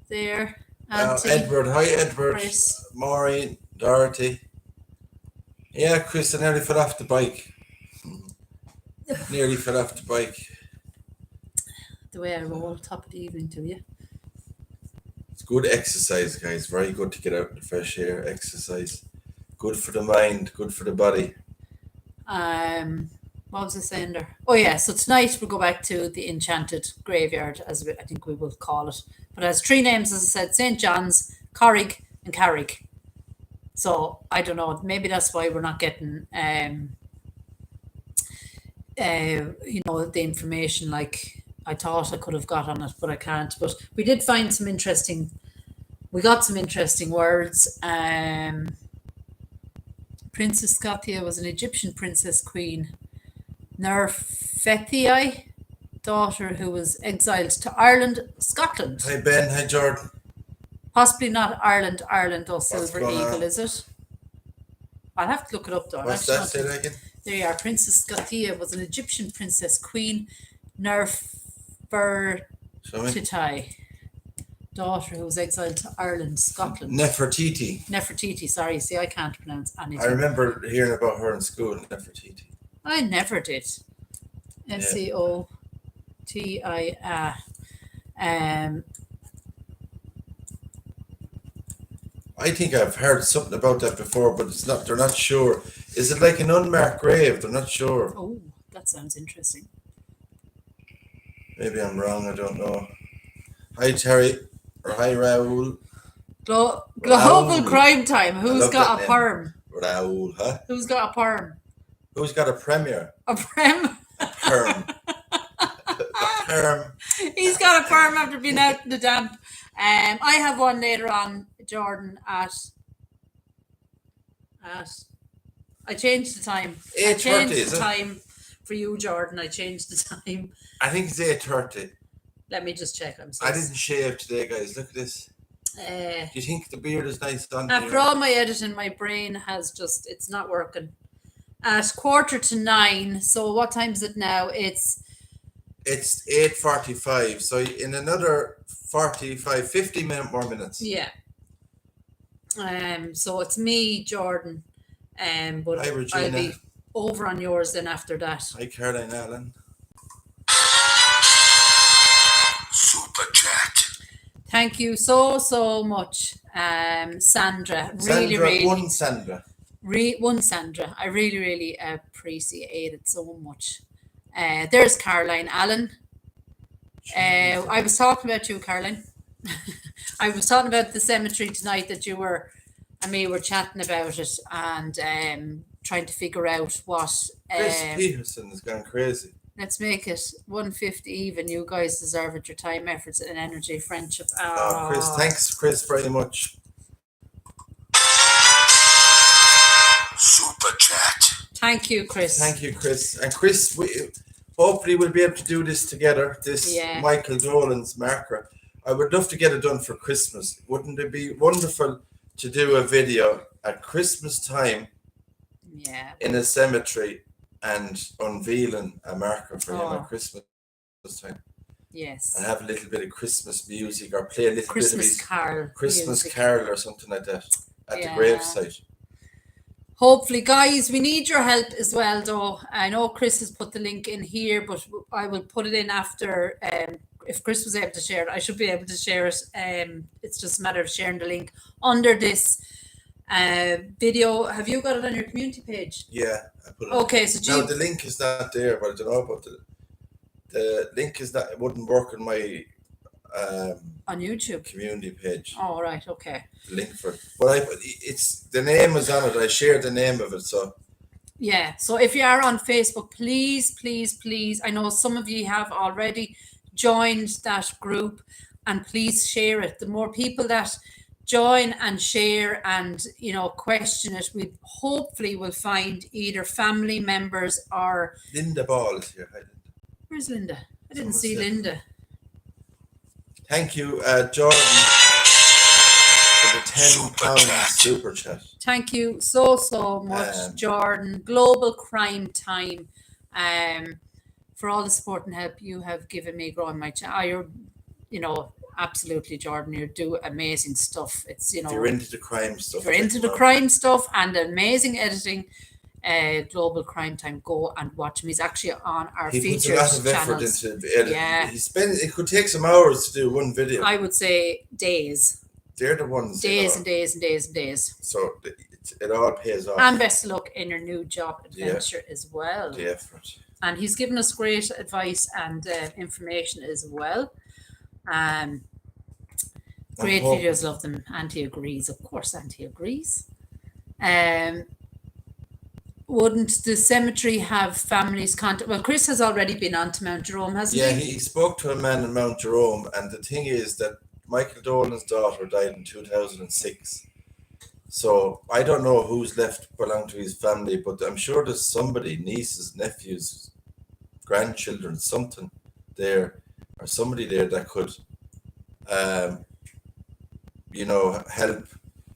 There, Auntie.
Edward? Hi Edward.
Chris.
Maureen, Dorothy. Yeah, Chris, I nearly fell off the bike. Nearly fell off the bike.
The way I roll, top of the evening to you.
It's good exercise, guys. Very good to get out in the fresh air. Exercise. Good for the mind. Good for the body.
What was I saying there? Oh yeah, so tonight we'll go back to the Enchanted Graveyard, as I think we will call it. But it has three names, as I said: St. John's, Corrig, and Carrick. So I don't know. Maybe that's why we're not getting, the information like I thought I could have got on it, but I can't. But we did find some interesting. We got some interesting words. Princess Scotia was an Egyptian princess queen. Nefertiti, daughter who was exiled to Ireland, Scotland.
Hi Ben. Hi Jordan.
Possibly not Ireland, or Silver
going
Eagle,
on?
is it? I'll have to look it up though.
What's that? Say that again.
There you are. Princess Scotia was an Egyptian princess queen. Nefertiti, daughter who was exiled to Ireland, Scotland.
Nefertiti.
Sorry, see, I can't pronounce anything.
I remember hearing about her in school. Nefertiti.
I never did. Scotia.
I think I've heard something about that before, but it's not. They're not sure. Is it like an unmarked grave? They're not sure.
Oh, that sounds interesting.
Maybe I'm wrong. I don't know. Hi Terry, or hi Raoul.
Global
Raoul.
crime time. Who's
love
got
that
a perm?
Raoul, huh?
Who's got a perm?
Who's got a premier?
A perm?
Perm. A perm.
He's got a perm after being out in the damp. I have one later on, Jordan, at I changed the time.
8:30,
I changed
is
the
it?
time for you, Jordan. I changed the time.
I think it's 8:30.
Let me just check. I'm
I
sorry.
didn't shave today, guys. Look at this. Do you think the beard is nice on
After
here?
all my editing, my brain has it's not working. At 8:45. So what time is it now? It's
8:45. So in another 50 more minutes.
yeah. So it's me, Jordan. But
Hi, Regina.
I'll be over on yours then after that.
Hi, Caroline Allen.
Super chat.
Thank you so much, Sandra. Really,
One Sandra.
one Sandra. I really appreciate it so much. There's Caroline Allen. I was talking about you, Caroline. I was talking about the cemetery tonight that you were and me were chatting about it and trying to figure out what.
Chris Peterson has gone crazy.
Let's make it 150 even. You guys deserve it. Your time, efforts, and energy, friendship.
Oh, Chris, thanks, Chris, very much.
Super chat.
Thank you, Chris.
Thank you, Chris. And Chris, hopefully we'll be able to do this together. This Michael Dolan's marker. I would love to get it done for Christmas. Wouldn't it be wonderful to do a video at Christmas time?
Yeah.
In a cemetery and unveiling a marker for him at Christmas time.
Yes.
And have a little bit of Christmas music, or play a little
Christmas
bit of his
carol.
Christmas
music.
carol or something like that at the
Yeah.
gravesite.
Hopefully, guys, we need your help as well, though. I know Chris has put the link in here, but I will put it in after. If Chris was able to share it, I should be able to share it. It's just a matter of sharing the link under this video. Have you got it on your community page?
Yeah, I put it.
Okay, so
now the link is not there, but I don't know about the link is not. It wouldn't work on my
on YouTube
community page.
Oh, right, okay.
The link for it, but it's the name is on it. I shared the name of it, so.
Yeah, so if you are on Facebook, please, please, please, I know some of you have already joined that group, and please share it. The more people that join and share and, you know, question it, we hopefully will find either family members or...
Linda Ball is here. Hi, Linda.
Where's Linda? I didn't see Linda.
Thank you, Jordan, for the £10 super chat.
Thank you so much, Jordan. Global Crime Time, for all the support and help you have given me growing my channel. You're, you know, absolutely, Jordan. You do amazing stuff. It's, you know,
if you're into the crime stuff.
If you're into the crime stuff and amazing editing, Global Crime Time, go and watch him. He's actually on our features channels. He puts a lot of effort into editing. Yeah. It could take some hours to do one video. I would say days.
They're the ones.
Days and days and days and days.
So it all pays off.
And best of luck in your new job adventure as well.
The effort.
And he's given us great advice and information as well. Great videos, love them. Auntie agrees, of course. Auntie agrees. Wouldn't the cemetery have families contact? Well, Chris has already been on to Mount Jerome, hasn't he?
Yeah, he spoke to a man in Mount Jerome, and the thing is that Michael Dolan's daughter died in 2006. So I don't know who's left belong to his family, but I'm sure there's somebody, nieces, nephews, grandchildren, something there, or somebody there that could, you know, help.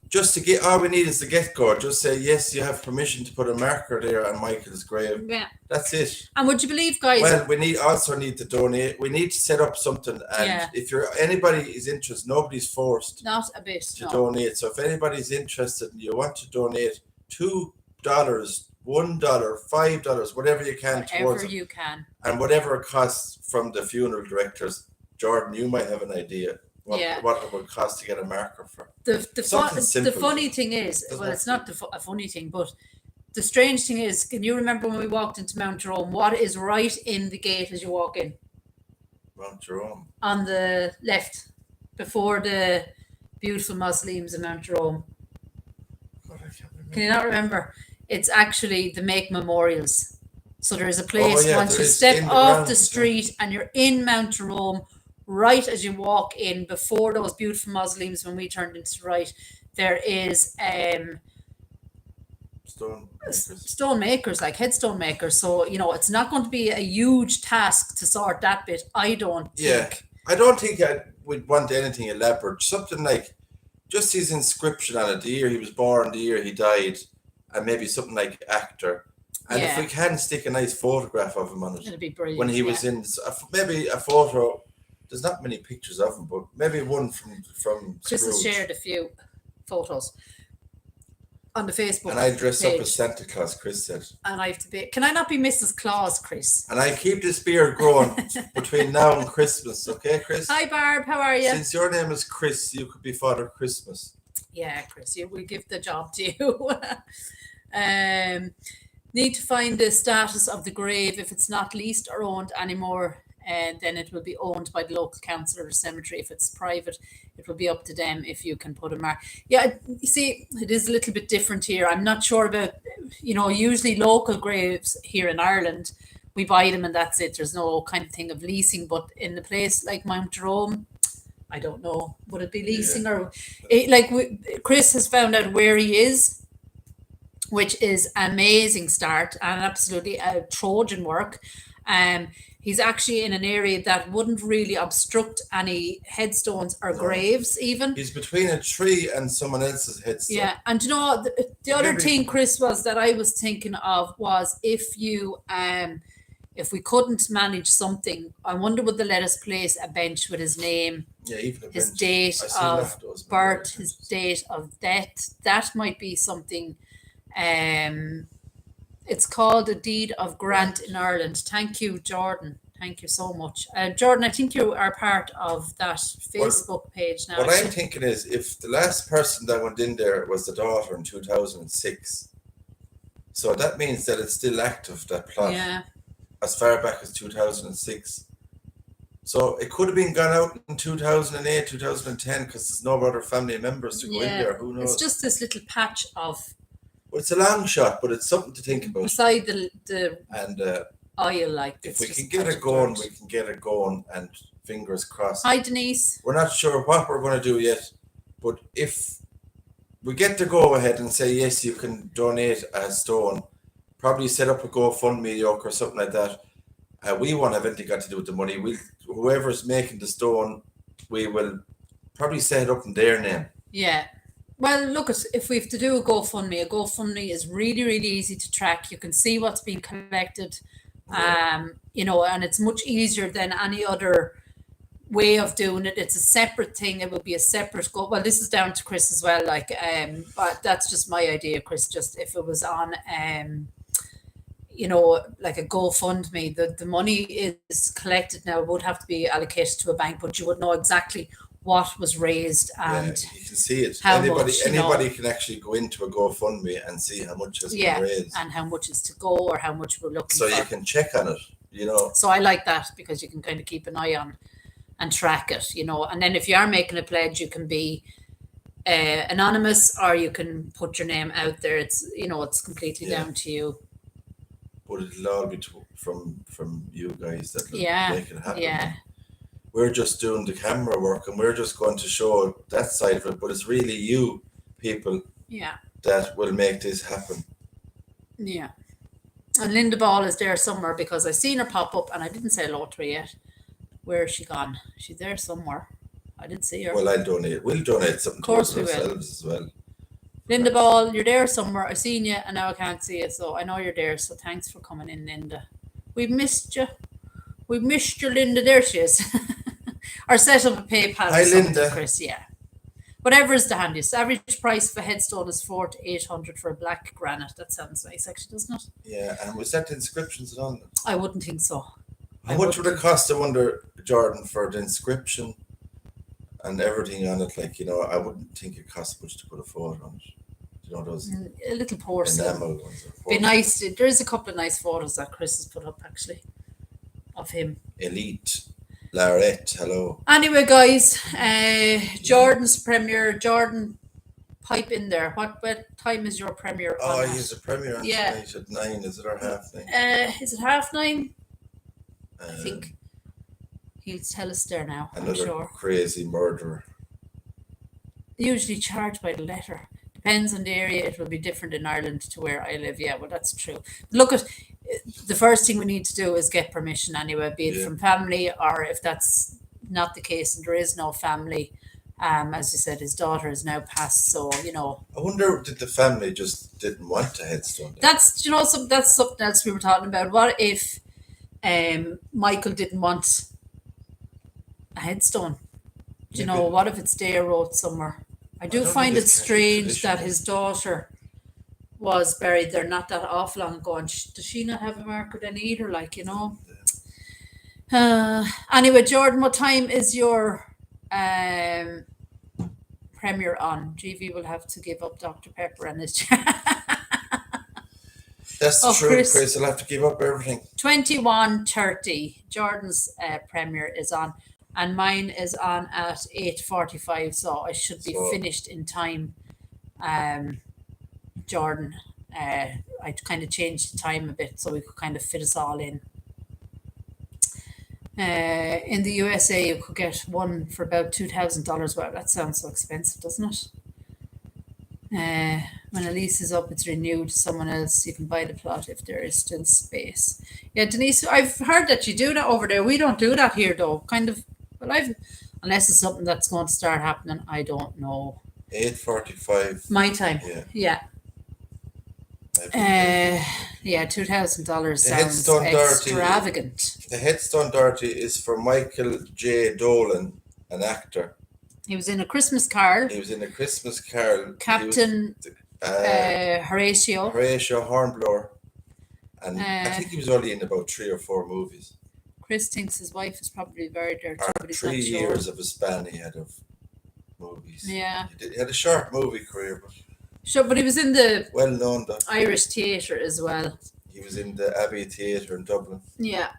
Just to get, all we need is the get-go. Just say, yes, you have permission to put a marker there on Michael's grave.
Yeah.
That's it.
And would you believe, guys?
Well, we also need to donate. We need to set up something. And if anybody is interested, nobody's forced.
Not a bit.
To donate. So if anybody's interested and you want to donate $2, $1, $5, whatever you can towards it.
Whatever you can.
And whatever it costs from the funeral directors. Jordan, you might have an idea. What it would cost to get a marker for.
The funny thing is, well, it's not a funny thing, but the strange thing is, can you remember when we walked into Mount Jerome, what is right in the gate as you walk in?
Mount Jerome.
On the left, before the beautiful mausoleums in Mount Jerome.
God, I can't remember.
Can you not remember? It's actually the Make Memorials. So there is a place once you step off the street and you're in Mount Jerome, right as you walk in, before those beautiful mausoleums, when we turned into the right, there is stone makers, like headstone makers. So, you know, it's not going to be a huge task to sort that bit, I don't think.
Yeah, I don't think I would want anything elaborate. Something like just his inscription on it, the year he was born, the year he died, and maybe something like actor. And if we can stick a nice photograph of him on it.
It'd be brilliant.
When he was in, maybe a photo. There's not many pictures of him, but maybe one from
Chris has shared a few photos on the Facebook.
And I dress
page.
up as Santa Claus, Chris said.
And I have to be. Can I not be Mrs. Claus, Chris?
And I keep this beard growing between now and Christmas, okay, Chris?
Hi, Barb. How are you?
Since your name is Chris, you could be Father Christmas.
Yeah, Chris, we'll give the job to you. Need to find the status of the grave. If it's not leased or owned anymore, and then it will be owned by the local council or cemetery. If it's private, it will be up to them if you can put a mark. Yeah, you see, it is a little bit different here. I'm not sure about, you know, usually local graves here in Ireland, we buy them and that's it. There's no kind of thing of leasing. But in a place like Mount Jerome, I don't know, would it be leasing or Chris has found out where he is, which is amazing start and absolutely a Trojan work. He's actually in an area that wouldn't really obstruct any headstones or graves even. He's
between a tree and someone else's headstone.
Yeah, and you know, the other thing, Chris, was that I was thinking of was if you if we couldn't manage something, I wonder would they let us place a bench with his name,
Yeah, even
his
bench.
date
I seen
of
that, those
birth,
benches.
his date of death. That might be something. It's called a deed of grant in Ireland. Thank you, Jordan. Thank you so much. Jordan, I think you are part of that Facebook page now.
What I'm thinking is, if the last person that went in there was the daughter in 2006, so that means that it's still active, that plot,
Yeah.
as far back as 2006. So it could have been gone out in 2008, 2010, because there's no other family members to go in there. Who knows?
It's just this little patch of.
Well, it's a long shot, but it's something to think about.
Beside the
and
oil, like
if we can get it going, we can get it going, and fingers crossed.
Hi, Denise.
We're not sure what we're going to do yet, but if we get to go ahead and say yes, you can donate a stone, probably set up a GoFundMe or something like that. We won't have anything got to do with the money. Whoever's making the stone, we will probably set it up in their name.
Yeah. Well, look, if we have to do a GoFundMe is really, really easy to track. You can see what's being collected, you know, and it's much easier than any other way of doing it. It's a separate thing. It would be a separate goal. Well, this is down to Chris as well. Like, but that's just my idea, Chris. Just if it was on, you know, like a GoFundMe, the money is collected now. It would have to be allocated to a bank, but you would know exactly what was raised and
you can see it.
How
Anybody can actually go into a GoFundMe and see how much has been raised
and how much is to go or how much we're looking
for.
So
you can check on it, you know.
So I like that because you can kind of keep an eye on and track it, you know. And then if you are making a pledge, you can be anonymous or you can put your name out there. It's, you know, it's completely down to you.
But it'll all be from you guys that will make it happen.
Yeah.
We're just doing the camera work and we're just going to show that side of it, but it's really you people that will make this happen.
Yeah. And Linda Ball is there somewhere because I seen her pop up and I didn't say hello to her yet. Where is she gone? She's there somewhere. I didn't see her.
Well, I'll donate. We'll donate something to ourselves as well.
Linda Ball, you're there somewhere. I seen you and now I can't see you, so I know you're there. So thanks for coming in, Linda. We missed you. We missed you, Linda. There she is. Or set up a PayPal.
Hi, Linda.
Chris, whatever is the handiest. Average price for headstone is $400 to $800 for a black granite. That sounds nice, actually, doesn't it?
Yeah, and was that the inscriptions on them?
I wouldn't think so.
How much would it cost, I wonder, Jordan, for the inscription and everything on it? Like, you know, I wouldn't think it costs much to put a photo on it. You know, those
a little porcelain.
Enamel ones.
Be nice. There is a couple of nice photos that Chris has put up, actually, of him.
Elite. Larette, hello.
Anyway, guys, Jordan's premiere. Jordan, pipe in there. What time is your premiere?
Oh, he's a premiere on tonight at 9. Is it or 9:30?
Is it 9:30? I think he'll tell us there now.
Another crazy murderer.
Usually charged by the letter. Depends on the area. It will be different in Ireland to where I live. Yeah, well, that's true. Look at. The first thing we need to do is get permission anyway, be it from family or if that's not the case and there is no family. As you said, his daughter is now passed, so you know.
I wonder did the family just didn't want a headstone?
That's that's something else we were talking about. What if Michael didn't want a headstone? Do you know, what if it's Dare wrote somewhere? I do find it strange that his daughter was buried there not that awful long ago, and does she not have a marker then either, like, you know? Anyway, Jordan, what time is your premiere on? GV will have to give up Dr. Pepper and his
That's true, Chris. I'll have to give up everything.
21:30. Jordan's premiere is on, and mine is on at 8:45, so I should be finished in time. Jordan, I kind of changed the time a bit so we could kind of fit us all in. In the USA, you could get one for about $2,000. Wow, that sounds so expensive, doesn't it? When a lease is up, it's renewed to someone else. You can buy the plot if there is still space. Yeah, Denise, I've heard that you do that over there. We don't do that here, though. Kind of, well, unless it's something that's going to start happening, I don't know.
8:45.
My time. Yeah. Yeah, $2,000
The
sounds
headstone dirty.
extravagant.
The headstone dirty is for Michael J. Dolan, an actor.
He was in A Christmas Carol.
He was in A Christmas Carol.
Captain Horatio.
Horatio Hornblower. And I think he was only in about 3 or 4 movies.
Chris thinks his wife is probably very dirty, but he's
3
not sure.
years of a span he had of movies.
Yeah.
He had a short movie career, but
sure, but he was in the
well-known.
Irish theatre as well.
He was in the Abbey Theatre in Dublin.
Yeah.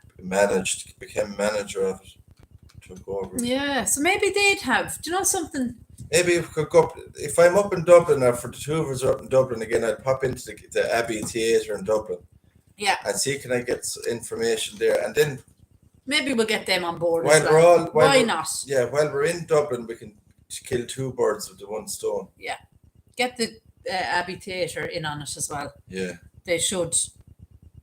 Became manager of it. Took over.
Yeah, so maybe they'd have. Do you know something?
Maybe if we could go up, if I'm up in Dublin, or for the two of us are up in Dublin again, I'd pop into the Abbey Theatre in Dublin.
Yeah.
And see, can I get information there? And then
maybe we'll get them on board.
Why
not?
Yeah, while we're in Dublin, we can kill 2 birds with the 1 stone.
Yeah. Get the Abbey Theatre in on it as well.
Yeah.
They should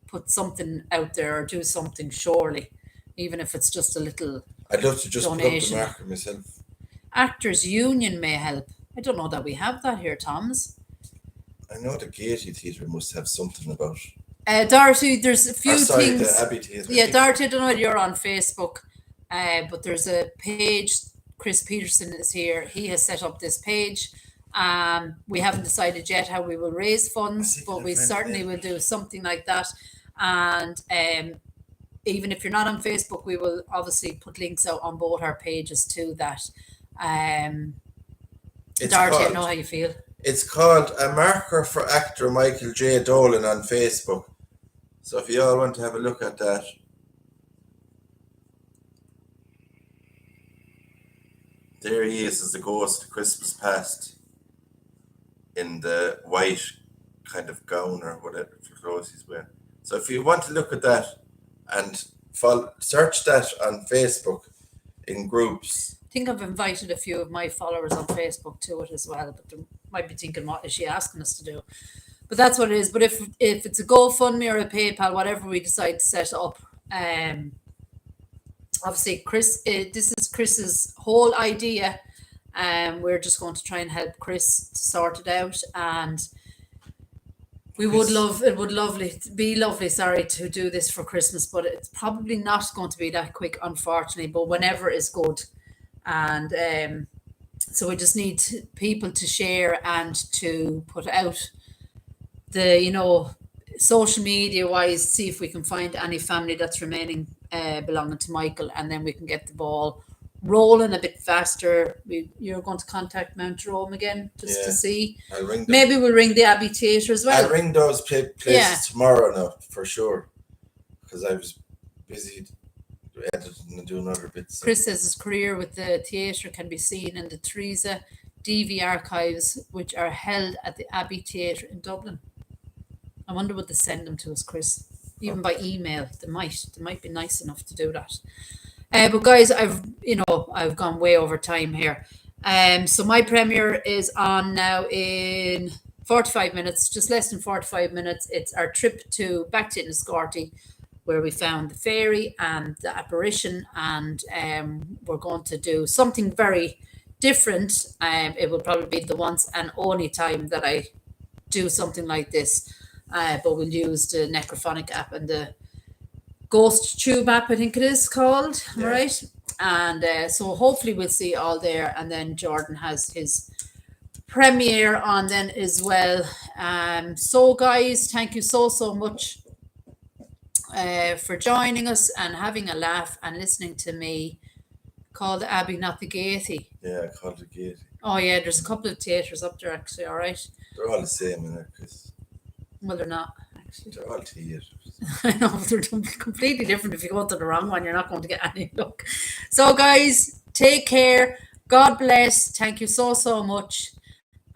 put something out there or do something, surely, even if it's just a little
I'd love to just
donation.
put up the marker myself.
Actors Union may help. I don't know that we have that here, Thomas.
I know the Gaiety Theatre must have something about.
Dorothy, there's a few things.
The Abbey Theatre.
Yeah, Dorothy, I don't know whether you're on Facebook, but there's a page. Chris Peterson is here. He has set up this page. We haven't decided yet how we will raise funds, but we certainly will do something like that. And even if you're not on Facebook, we will obviously put links out on both our pages to that. Dorothy, I know how you feel.
It's called A Marker for Actor Michael J. Dolan on Facebook. So if you all want to have a look at that. There he is as the ghost of Christmas past in the white kind of gown or whatever clothes he's wearing. So if you want to look at that and search that on Facebook in groups.
I think I've invited a few of my followers on Facebook to it as well, but they might be thinking, what is she asking us to do? But that's what it is. But if it's a GoFundMe or a PayPal, whatever we decide to set up, obviously Chris, this is Chris's whole idea. We're just going to try and help Chris to sort it out, and it would be lovely, to do this for Christmas, but it's probably not going to be that quick, unfortunately, but whenever is good. And so we just need people to share and to put out the, social media wise, see if we can find any family that's remaining belonging to Michael, and then we can get the ball rolling a bit faster. You're going to contact Mount Jerome again just to see.
I'll ring them.
Maybe we'll ring the Abbey Theatre as well.
I'll ring those places tomorrow now for sure, because I was busy editing and doing other bits.
Chris says his career with the theatre can be seen in the Teresa DV archives, which are held at the Abbey Theatre in Dublin. I wonder would they send them to us, Chris, even by email. They might be nice enough to do that. But guys, I've gone way over time here. So my premiere is on now in 45 minutes, just less than 45 minutes. It's our trip back to Enniscorthy, where we found the fairy and the apparition, and we're going to do something very different. It will probably be the once and only time that I do something like this, but we'll use the Necrophonic app and the Ghost Tube app, I think it is called, right? And so hopefully we'll see all there, and then Jordan has his premiere on then as well. So guys, thank you so much for joining us and having a laugh and listening to me call the Abbey, not the Gaiety.
Yeah, called the Gaiety.
Oh yeah, there's a couple of theatres up there actually, all right?
They're all the same in there, Chris.
Well, they're not actually.
They're all theatres.
I know, they're completely different. If you go to the wrong one, you're not going to get any luck. So guys, take care. God bless. Thank you so much.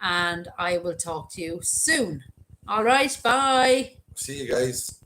And I will talk to you soon. All right, bye.
See you guys.